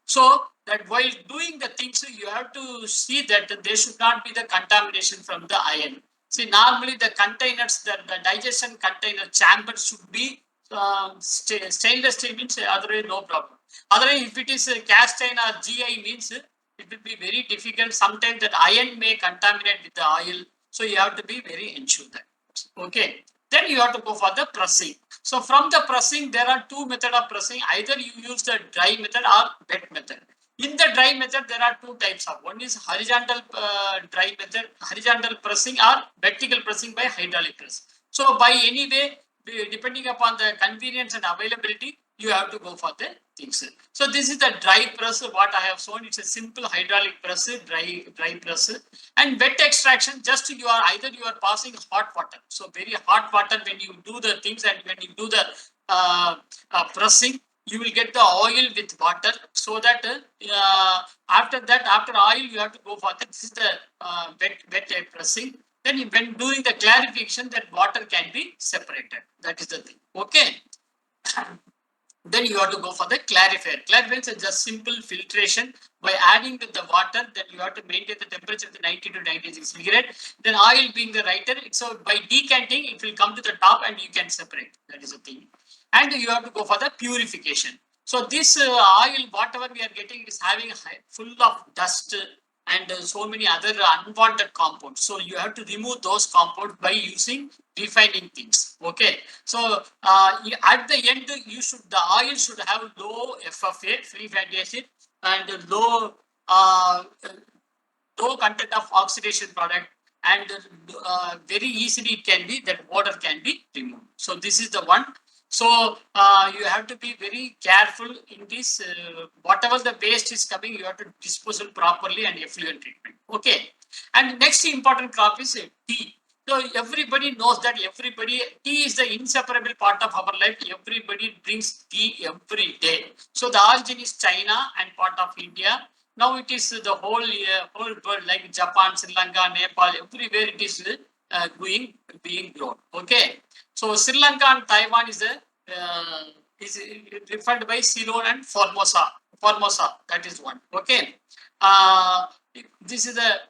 So that while doing the things, you have to see that there should not be the contamination from the iron. See, normally the containers, the digestion container chamber should be stainless steel means otherwise no problem. Otherwise, if it is cast iron or GI means it will be very difficult. Sometimes that iron may contaminate with the oil. So you have to be very ensure that. Okay. Then you have to go for the pressing. So from the pressing, there are two methods of pressing. Either you use the dry method or wet method. In the dry method, there are two types of. One is horizontal dry method, horizontal pressing, or vertical pressing by hydraulic press. So by any way, depending upon the convenience and availability, you have to go for the things. So this is the dry press. What I have shown, it's a simple hydraulic press, dry press. And wet extraction, just you are passing hot water. So very hot water when you do the things, and when you do the pressing, you will get the oil with water. So that after oil, you have to go for this is the wet pressing. Then when doing the clarification, that water can be separated. That is the thing. Okay. Then you have to go for the clarifier. Clarifier is just simple filtration by adding with the water. Then you have to maintain the temperature at 90 to 96 degree. Then oil being the writer. So by decanting, it will come to the top and you can separate. That is the thing. And you have to go for the purification. So this oil, whatever we are getting, is having full of dust and so many other unwanted compounds. So you have to remove those compounds by using refining things. Okay. So at the end, the oil should have low FFA, free fatty acid, and low content of oxidation product, and very easily it can be that water can be removed. So this is the one. So you have to be very careful in this. Whatever the waste is coming, you have to dispose it properly and effluent treatment. Okay. And next important crop is tea. So everybody knows that tea is the inseparable part of our life. Everybody drinks tea every day. So the origin is China and part of India. Now it is the whole world, like Japan, Sri Lanka, Nepal, everywhere it is being grown. Okay. So Sri Lanka and Taiwan is referred by Ceylon and Formosa. Formosa, that is one. Okay. This is the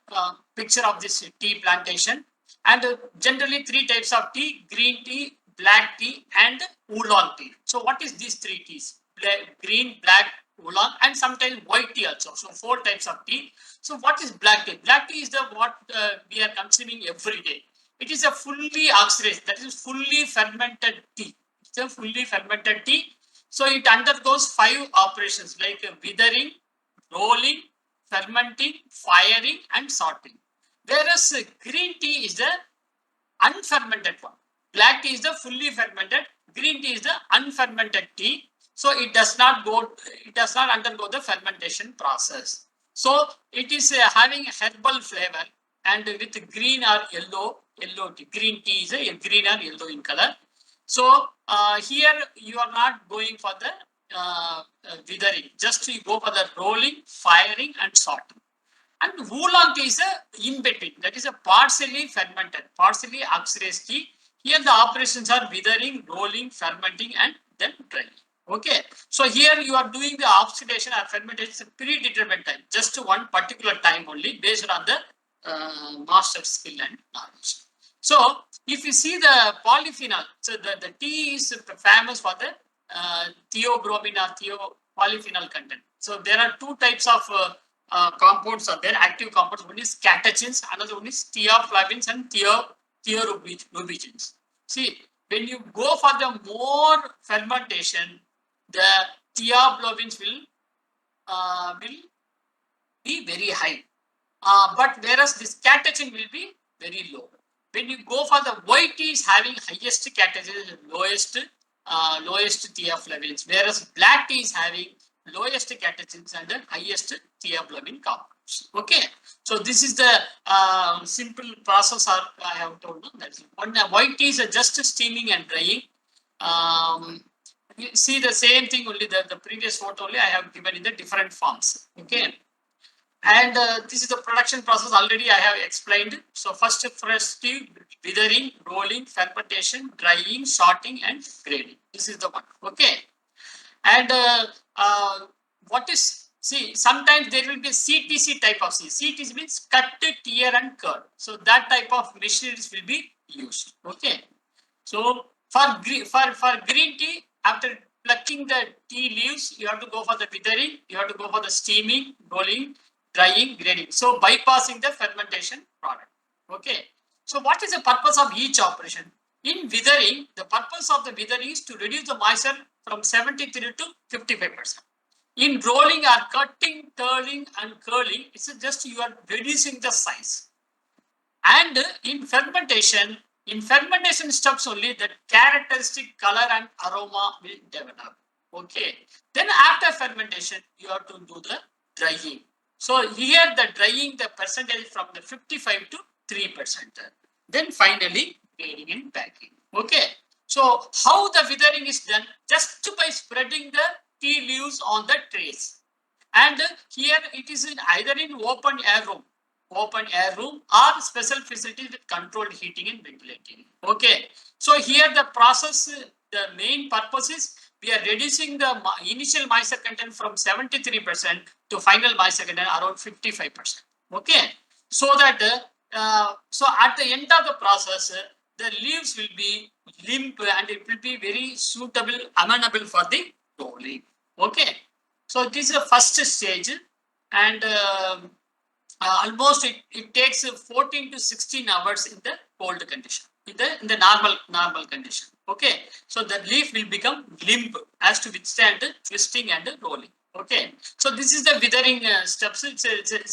picture of this tea plantation. And generally three types of tea: green tea, black tea, and oolong tea. So what is these three teas? Green, black, oolong, and sometimes white tea also. So four types of tea. So what is black tea? Black tea is the what we are consuming every day. It is a fully oxidized, that is fully fermented tea. It's a fully fermented tea. So it undergoes 5 operations like withering, rolling, fermenting, firing, and sorting. Whereas green tea is the unfermented one. Black tea is the fully fermented. Green tea is the unfermented tea. So it does not undergo the fermentation process. So it is having herbal flavor, and with green or yellow tea. Green tea is a green or yellow in color. So here you are not going for the withering, just you go for the rolling, firing, and sorting. And oolong tea is a in between, that is a partially fermented, partially oxidized tea. Here the operations are withering, rolling, fermenting, and then drying. Okay, so here you are doing the oxidation or fermentation predetermined time, just one particular time only based on the master skill and knowledge. So if you see the polyphenol, so the tea is famous for the theobromine or polyphenol content. So there are two types of compounds are there, active compounds. One is catechins, another one is theaflavins and theorubicins. See, when you go for the more fermentation, the theaflavins will be very high. But whereas this catechin will be very low. When you go for the white tea is having highest catechin, lowest theaflavins, whereas black tea is having lowest catechins and the highest theaflavin compounds. Okay, so this is the simple process I have told you. That's one. White tea is just steaming and drying. You see the same thing, only the previous photo only I have given in the different forms. Okay. And this is the production process already I have explained. So first tea, withering, rolling, fermentation, drying, sorting, and grading. This is the one. Okay. And what is, see, sometimes there will be CTC type of C. CTC means cut, tear, and curd. So that type of machineries will be used. Okay. So for green tea, after plucking the tea leaves, you have to go for the withering, you have to go for the steaming, rolling, drying, grading. So bypassing the fermentation product. Okay. So what is the purpose of each operation? In withering, the purpose of the withering is to reduce the moisture from 73 to 55%. In rolling or cutting, turning, and curling, it's just you are reducing the size. And in fermentation steps only, the characteristic color and aroma will develop. Okay. Then after fermentation, you have to do the drying. So here the drying, the percentage from the 55 to 3%. Then finally grading and packing. Okay. So how the withering is done? Just by spreading the tea leaves on the trays. And here it is either in open air room or special facilities with controlled heating and ventilating. Okay. So here the process, the main purpose is we are reducing the initial moisture content from 73% to final moisture content around 55%. Okay. So that so at the end of the process, the leaves will be limp and it will be very suitable, amenable for the rolling. Okay. So this is the first stage, and almost it takes 14 to 16 hours in the cold condition, in the normal condition. Okay, so the leaf will become limp as to withstand twisting and rolling. Okay, so this is the withering steps. It's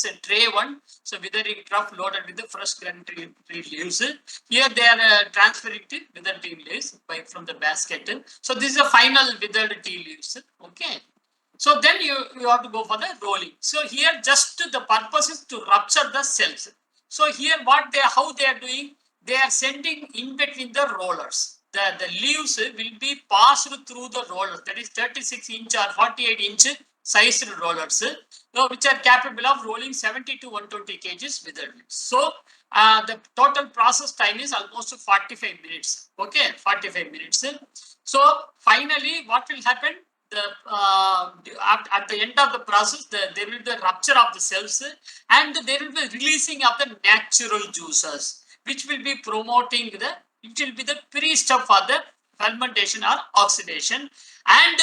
a tray one. So withering trough loaded with the fresh ground tree leaves. Here they are transferring to withered tea leaves from the basket. So this is the final withered tea leaves. Okay. So then you have to go for the rolling. So here just the purpose is to rupture the cells. So here how they are doing, they are sending in between the rollers. The leaves will be passed through the rollers, that is 36-inch or 48-inch sized rollers, which are capable of rolling 70 to 120 kgs with the leaves. So the total process time is almost 45 minutes. Okay, 45 minutes. So finally what will happen? At the end of the process, there will be a rupture of the cells and there will be releasing of the natural juices, which will be promoting it will be the pre-step for the fermentation or oxidation, and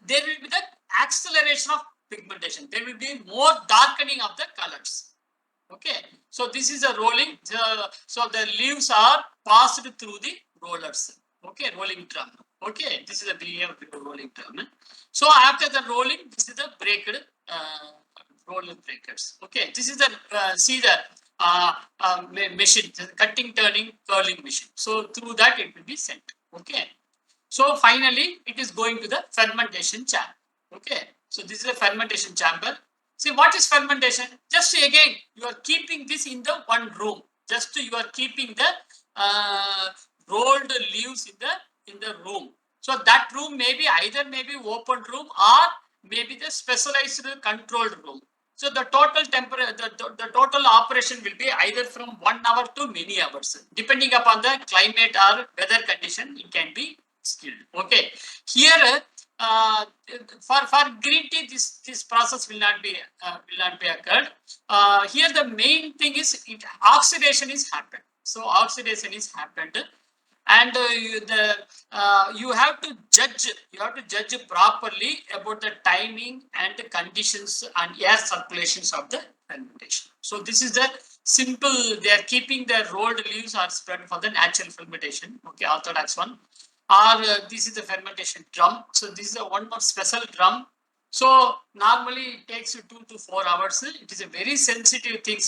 there will be the acceleration of pigmentation. There will be more darkening of the colors. Okay, so this is a rolling. So the leaves are passed through the rollers. Okay, rolling drum. Okay, this is a rolling drum. So after the rolling, this is the breaked roller breakers. Okay, this is the machine, cutting, turning, curling machine. So through that it will be sent. Okay. So finally it is going to the fermentation chamber. Okay. So this is a fermentation chamber. See what is fermentation? Just again you are keeping this in the one room. Just you are keeping the rolled leaves in the room. So that room may be either open room or maybe the specialized controlled room. So the total temperature, the total operation will be either from 1 hour to many hours, depending upon the climate or weather condition. It can be skilled. Okay, here for green tea, this process will not be occurred. Here the main thing is oxidation is happened. So oxidation is happened, and you have to judge properly about the timing and the conditions and air circulations of the fermentation. So this is the simple. They are keeping the rolled leaves are spread for the natural fermentation. Okay, orthodox one. Or this is the fermentation drum. So this is a one more special drum. So normally it takes 2 to 4 hours. It is a very sensitive thing.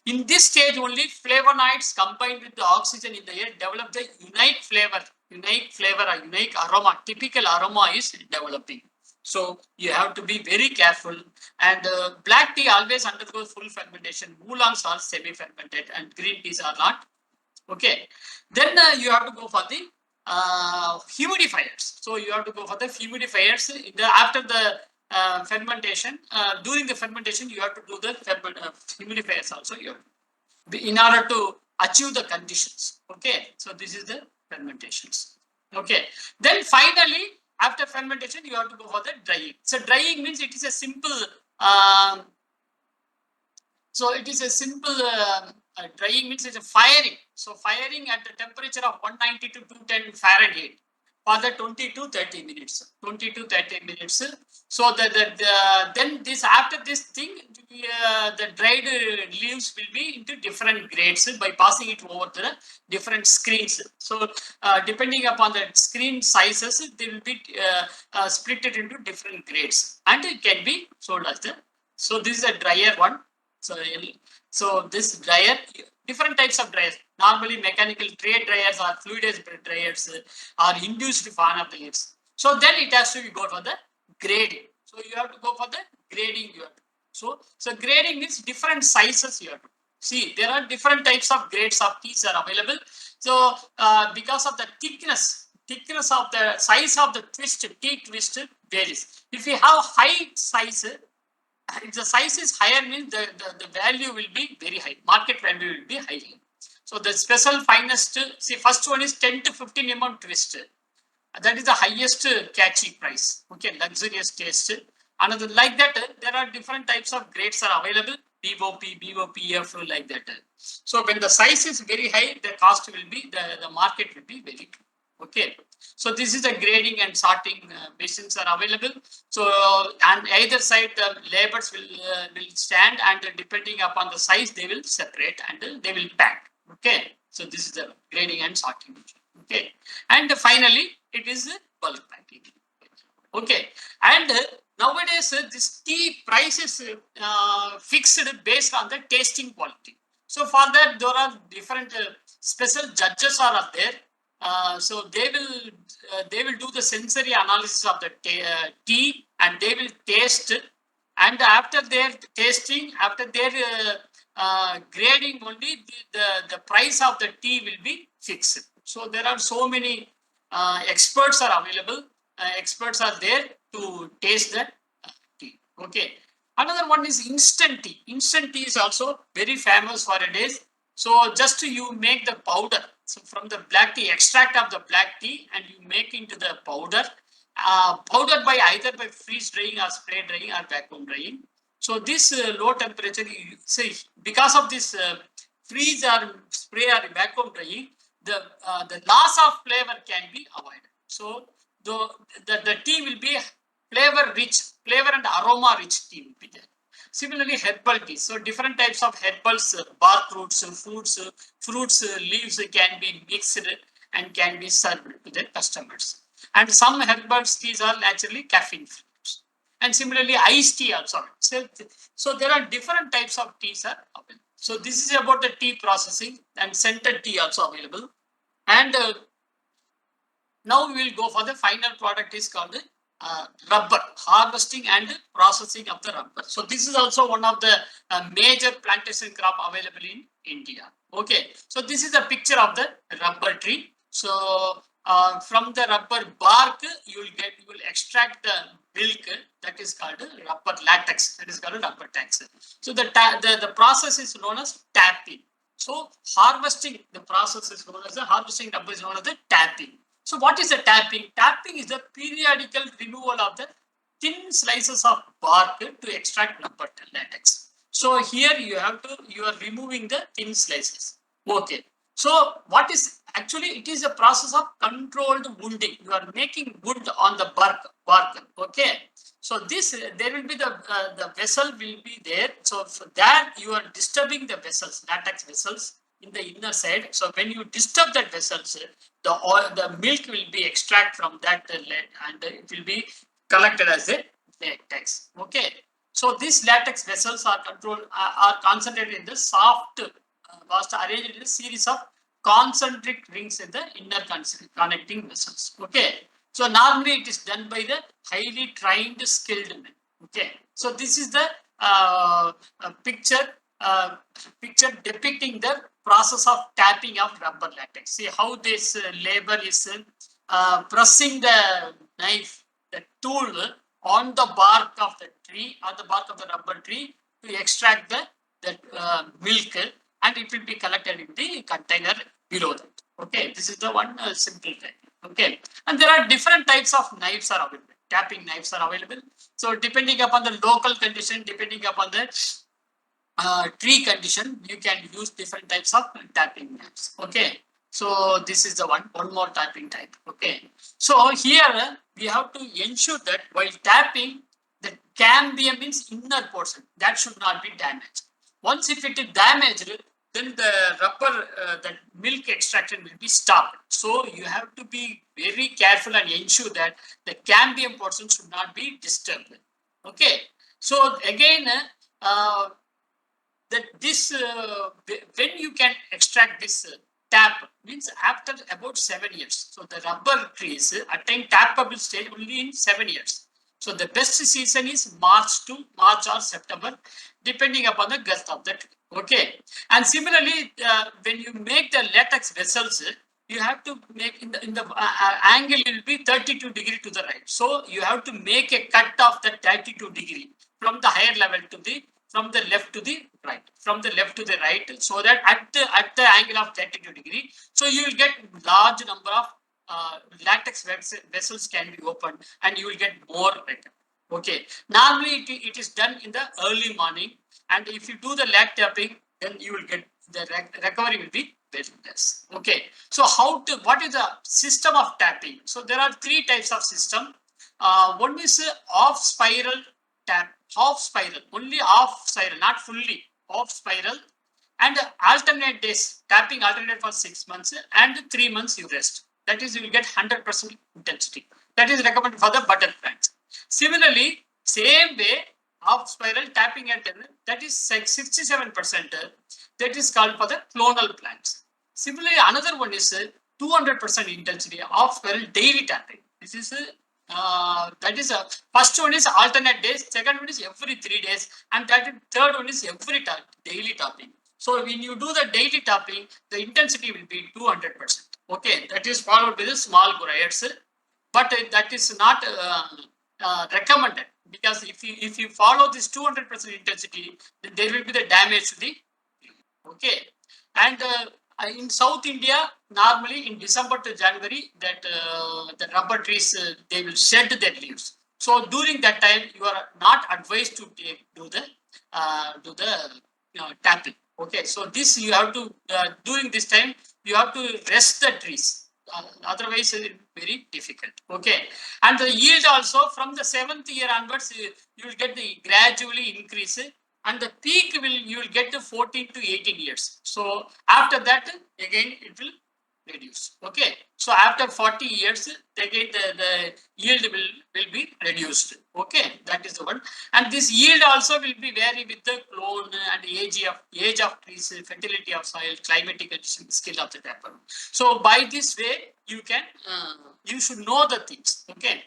In this stage only flavonoids combined with the oxygen in the air develop the unique flavor or unique aroma. Typical aroma is developing. So you have to be very careful. And black tea always undergoes full fermentation. Oolongs are semi-fermented and green teas are not. Okay. Then you have to go for the humidifiers. So you have to go for the humidifiers after the fermentation. During the fermentation, you have to do the humidifiers also. In order to achieve the conditions. Okay, so this is the fermentations. Okay, then finally after fermentation, you have to go for the drying. So drying means it is a simple. So it is a simple drying means it's a firing. So firing at the temperature of 190 to 210 Fahrenheit for the 20 to 30 minutes. 20 to 30 minutes. So then this after this thing, the dried leaves will be into different grades by passing it over the different screens. So depending upon the screen sizes, they will be split it into different grades, and it can be sold as the. So this is a drier one. So this dryer, different types of dryers. Normally mechanical trade dryers or fluidized dryers are induced fan of the leaves. So then it has to be go for the grading. So you have to go for the grading. You have to. So grading means different sizes you have to. See, there are different types of grades of teas are available. So because of the thickness of the size of the tea twist varies. If you have high size, if the size is higher means the value will be very high. Market value will be high. So the special finest, see first one is 10 to 15 mm twist. That is the highest catchy price. Okay, luxurious taste. Another like that, there are different types of grades are available. BOP, BOPF, like that. So when the size is very high, the cost will be, the market will be very good. Okay. So this is the grading and sorting machines are available. So on either side, the labels will stand, and depending upon the size, they will separate and they will pack. Okay. So this is the grading and sorting machine. Okay. And finally, it is bulk packing. Okay. And nowadays, this tea price is fixed based on the tasting quality. So for that, there are different special judges are there. So they will do the sensory analysis of the tea, and they will taste. And after their tasting, after their grading only, the price of the tea will be fixed. So there are so many experts are available. Experts are there to taste that tea. Okay. Another one is instant tea. Instant tea is also very famous for nowadays. So just you make the powder. So from the black tea, extract of the black tea, and you make into the powder. Powdered by either by freeze drying or spray drying or vacuum drying. So this low temperature, say because of this freeze or spray or vacuum drying, the loss of flavor can be avoided. So the tea will be flavor and aroma rich tea will be there. Similarly, herbal tea. So different types of herbals, bark roots, fruits, leaves can be mixed and can be served to the customers. And some herbal teas are naturally caffeine free. And similarly, iced tea also. So there are different types of teas are available. So this is about the tea processing, and scented tea also available. And now we will go for the final product is called rubber, harvesting and processing of the rubber. So this is also one of the major plantation crop available in India. Okay, so this is a picture of the rubber tree. So from the rubber bark, you will extract the milk that is called rubber latex. That is called rubber tax. So the process is known as tapping. So harvesting, the process is known as the harvesting rubber is known as the tapping. So what is the tapping? Tapping is the periodical removal of the thin slices of bark to extract rubber latex. So here you are removing the thin slices. Okay. So what is actually, it is a process of controlled wounding. You are making wound on the bark. Okay. So this there will be the vessel will be there. So for that you are disturbing the vessels, latex vessels in the inner side. So when you disturb that vessels, the milk will be extract from that lead and it will be collected as a latex. Okay. So these latex vessels are controlled are concentrated in the soft was arranged in a series of concentric rings in the inner connecting vessels. Okay. So normally it is done by the highly trained skilled men. Okay. So this is the picture picture depicting the process of tapping of rubber latex. See how this labor is pressing the knife, the tool on the bark of the tree or the bark of the rubber tree to extract the milk, and it will be collected in the container below that. Okay, this is the one simple thing. Okay, and there are different types of knives are available. Tapping knives are available. So depending upon the local condition, depending upon the tree condition, you can use different types of tapping knives. Okay, so this is the one more tapping type. Okay, so here we have to ensure that while tapping, the cambium means inner portion that should not be damaged. Once if it is damaged, then the rubber, the milk extraction will be stopped. So you have to be very careful and ensure that the cambium portion should not be disturbed. Okay, so again, that this when you can extract this tap means after about 7 years. So the rubber trees attain tappable stage only in 7 years. So the best season is March or September, depending upon the girth of the tree. Okay, and similarly, when you make the latex vessels, you have to make in the angle will be 32 degree to the right. So you have to make a cut of the 32 degree from the higher level to the from the left to the right, from the left to the right, so that at the angle of 32 degree, so you will get large number of latex vessels can be opened, and you will get more return. Okay, normally it is done in the early morning, and if you do the lag tapping, then you will get the recovery will be very less. Okay, so what is the system of tapping? So there are three types of system. One is off spiral tap, half spiral, only half spiral, not fully, half spiral, and alternate days, tapping alternate for 6 months, and 3 months you rest. That is, you will get 100% intensity. That is recommended for the butter plants. Similarly, same way, half spiral tapping at 10, that is 67%. That is called for the clonal plants. Similarly, another one is 200% intensity, half spiral daily tapping. This is that is a first one is alternate days, second one is every 3 days, and third one is every daily tapping. So when you do the daily tapping, the intensity will be 200%. Okay, that is followed by the small growers, but that is not recommended, because if you follow this 200% intensity, then there will be the damage to the. Okay, and in South India, normally in December to January, that the rubber trees they will shed their leaves. So during that time, you are not advised to do the tapping. Okay, so this you have to during this time you have to rest the trees. Otherwise, it will be very difficult. Okay, and the yield also from the 7th year onwards, you will get the gradually increase, and the peak you will get to 14 to 18 years. So after that, again it will reduce. Okay, so after 40 years, again the yield will be reduced. Okay, that is the one. And this yield also will be vary with the clone and age of trees, fertility of soil, climatic skill of the tapper. So by this way, you should know the things. Okay,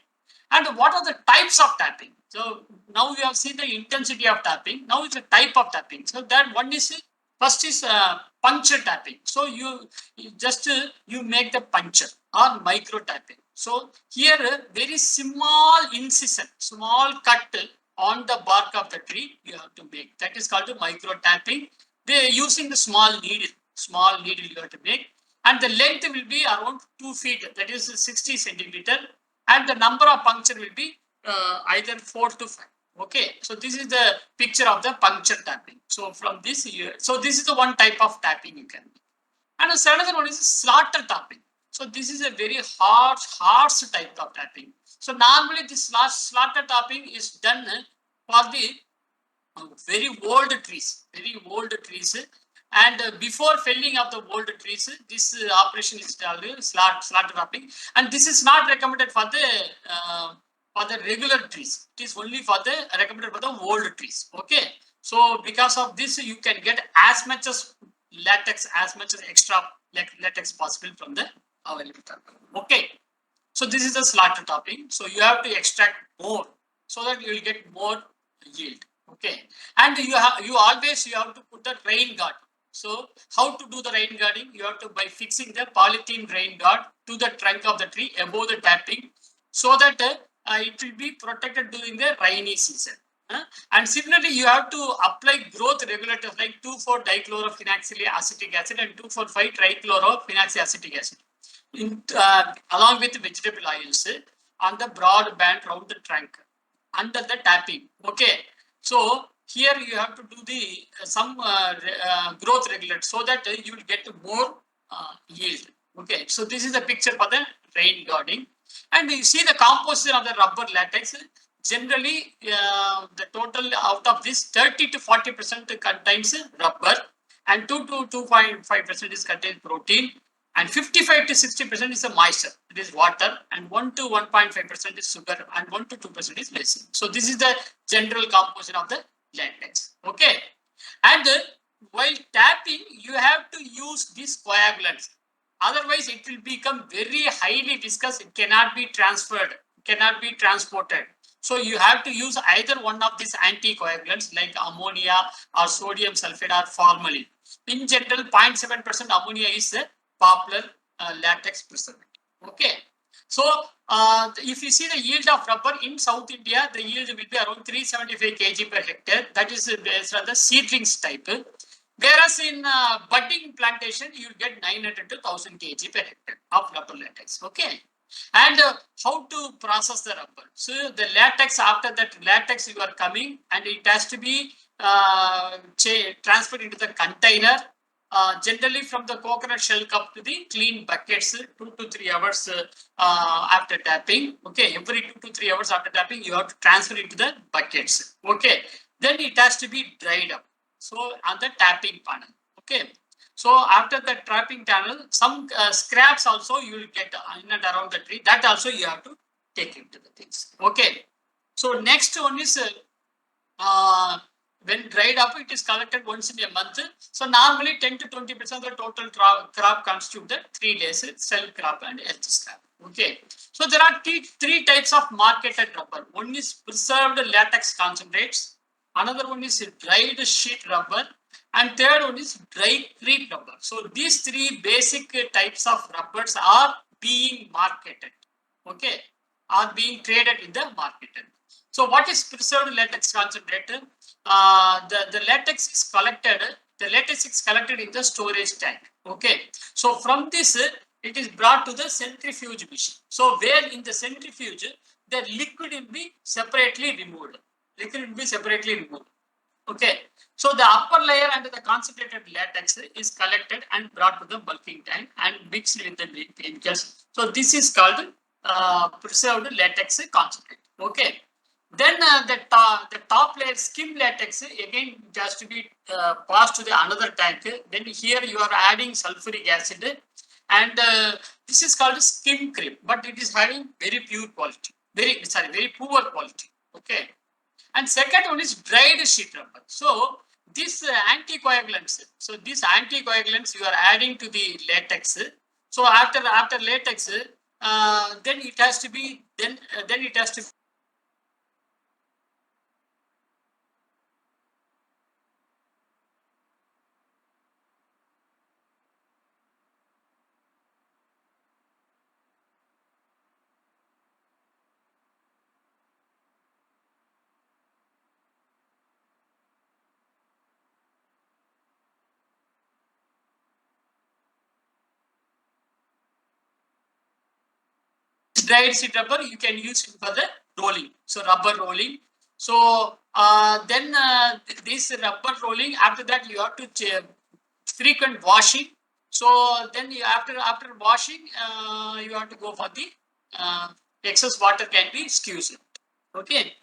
and what are the types of tapping? So now we have seen the intensity of tapping. Now it's a type of tapping. So that one is First is puncture tapping. So you just you make the puncture or micro tapping. So here very small incision, small cut on the bark of the tree you have to make. That is called micro tapping. They using the small needle. Small needle you have to make, and the length will be around 2 feet. That is 60 centimeter, and the number of puncture will be either 4 to 5. Okay, so this is the picture of the puncture tapping. So from this, so this is the one type of tapping you can do. And the another one is slaughter tapping. So this is a very harsh type of tapping. So normally this slaughter tapping is done for the very old trees. And before felling of the old trees, this operation is called slaughter tapping. And this is not recommended for the regular trees. It is only for the recommended for the old trees. Okay. So because of this, you can get as much as latex, as much as extra latex possible from the available tapping. Okay. So this is the slaughter topping. So you have to extract more so that you will get more yield. Okay, and you always you have to put the rain guard. So how to do the rain guarding? You have to by fixing the polythene rain guard to the trunk of the tree above the tapping, so that it will be protected during the rainy season. And similarly, you have to apply growth regulators like 2,4-dichlorophenoxyacetic acid and 2,4,5-trichlorophenoxyacetic acid along with vegetable oils on the broad band round the trunk under the tapping. Okay, so here you have to do the some growth regulator so that you will get more yield. Okay, so this is the picture for the rain guarding, and you see the composition of the rubber latex. Generally, the total out of this 30 to 40% contains rubber, and 2 to 2.5% is contains protein, and 55 to 60% is the moisture, it is water, and 1 to 1.5% is sugar, and 1 to 2% is resin. So this is the general composition of the latex. Okay, and while tapping, you have to use these coagulants. Otherwise, it will become very highly viscous. It cannot be transferred, cannot be transported. So you have to use either one of these anticoagulants like ammonia or sodium sulfate or formalin. In general, 0.7% ammonia is the popular latex preservative. Okay. So if you see the yield of rubber in South India, the yield will be around 375 kg per hectare. That is based on the seedlings type. Whereas in budding plantation, you will get 900 to 1000 kg per hectare of rubber latex. Okay. And how to process the rubber? So the latex, after that latex you are coming, and it has to be transferred into the container. Generally from the coconut shell cup to the clean buckets 2 to 3 hours after tapping. Okay, every 2 to 3 hours after tapping, you have to transfer into the buckets. Okay, then it has to be dried up. So on the tapping panel. Okay, so after the tapping panel, some scraps also you will get in and around the tree. That also you have to take into the things. Okay, so next one is when dried up, it is collected once in a month. So normally 10 to 20% of the total crop constitute the 3 days, cell crop and edge scrap. Okay. So there are three types of marketed rubber. One is preserved latex concentrates. Another one is dried sheet rubber. And third one is dry creep rubber. So these three basic types of rubbers are being marketed. Okay. Are being traded in the market. So what is preserved latex concentrate? The latex is collected. The latex is collected in the storage tank. Okay. So from this, it is brought to the centrifuge machine. So where in the centrifuge, the liquid will be separately removed. Liquid will be separately removed. Okay. So the upper layer and the concentrated latex is collected and brought to the bulking tank and mixed with the chemicals. So this is called preserved latex concentrate. Okay. Then the top layer skim latex again has to be passed to the another tank. Then here you are adding sulfuric acid, and this is called skim cream, but it is having very pure quality, very poor quality. Okay, and second one is dried sheet rubber. So these anticoagulants. So these anticoagulants you are adding to the latex. So after latex, then it has to be then it has to dried seed rubber, you can use it for the rolling. So rubber rolling. So then this rubber rolling, after that you have to frequent washing. So then you, after washing, you have to go for the excess water can be squeezed. Okay.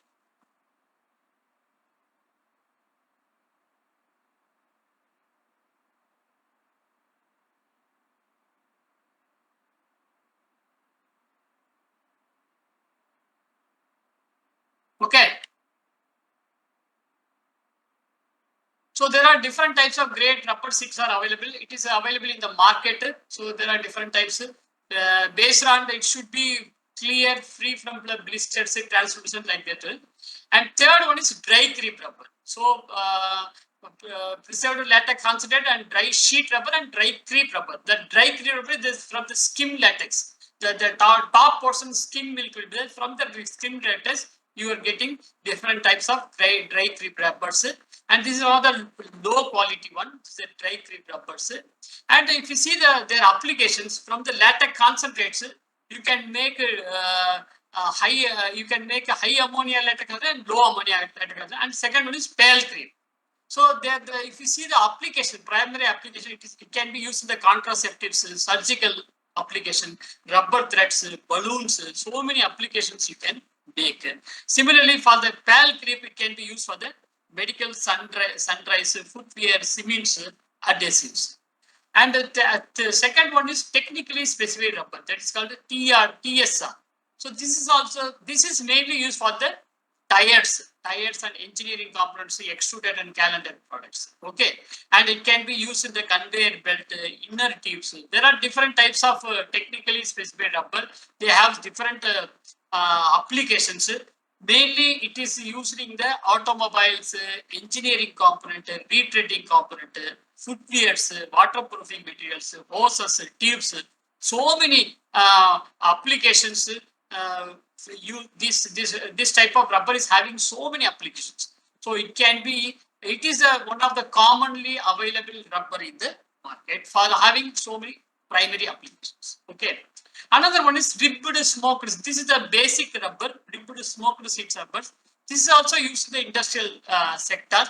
Okay. So there are different types of grade rubber seeds are available. It is available in the market. So there are different types. Based on it should be clear, free from the blisters, translucent like that. And third one is dry creep rubber. So preserved latex concentrate and dry sheet rubber and dry creep rubber. The dry creep rubber is from the skim latex. The top portion skim will be there. From the skim latex, you are getting different types of dry creep rubbers. And these are all the low quality ones, the dry creep rubbers. And if you see their applications from the latex concentrates, you can make you can make a high ammonia latex and low ammonia latex. And second one is pale creep. So if you see the application, primary application, it can be used in the contraceptives, surgical application, rubber threads, balloons, so many applications you can make. Similarly, for the pale creep, it can be used for the medical sunrise, footwear, cements, adhesives. And the second one is technically specified rubber, that is called TSR. So this is mainly used for the tires and engineering components, extruded and calendar products. Okay, and it can be used in the conveyor belt, inner tubes. There are different types of technically specified rubber. They have different applications. Mainly, it is used in the automobiles, engineering component, retreading component, footwears, waterproofing materials, hoses, tubes. So many applications. This type of rubber is having so many applications. So it is one of the commonly available rubber in the market for having so many primary applications. Okay. Another one is ribbed smoked. This is the basic rubber, ribbed smoked sheet rubber. This is also used in the industrial sector,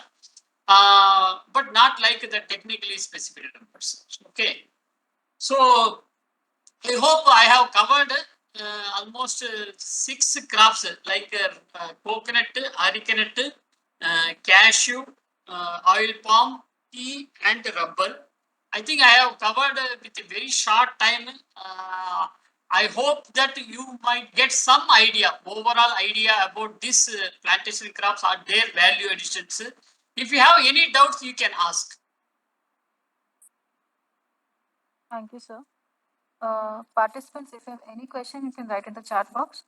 but not like the technically specified rubbers. Okay. So I hope I have covered almost 6 crops like coconut, arecanut, cashew, oil palm, tea, and rubber. I think I have covered with a very short time. I hope that you might get some idea, overall idea about this plantation crops or their value additions. If you have any doubts, you can ask. Thank you, sir. Participants, if you have any question, you can write in the chat box.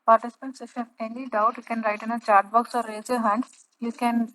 Participants, if you have any doubt, you can write in a chat box or raise your hand. You can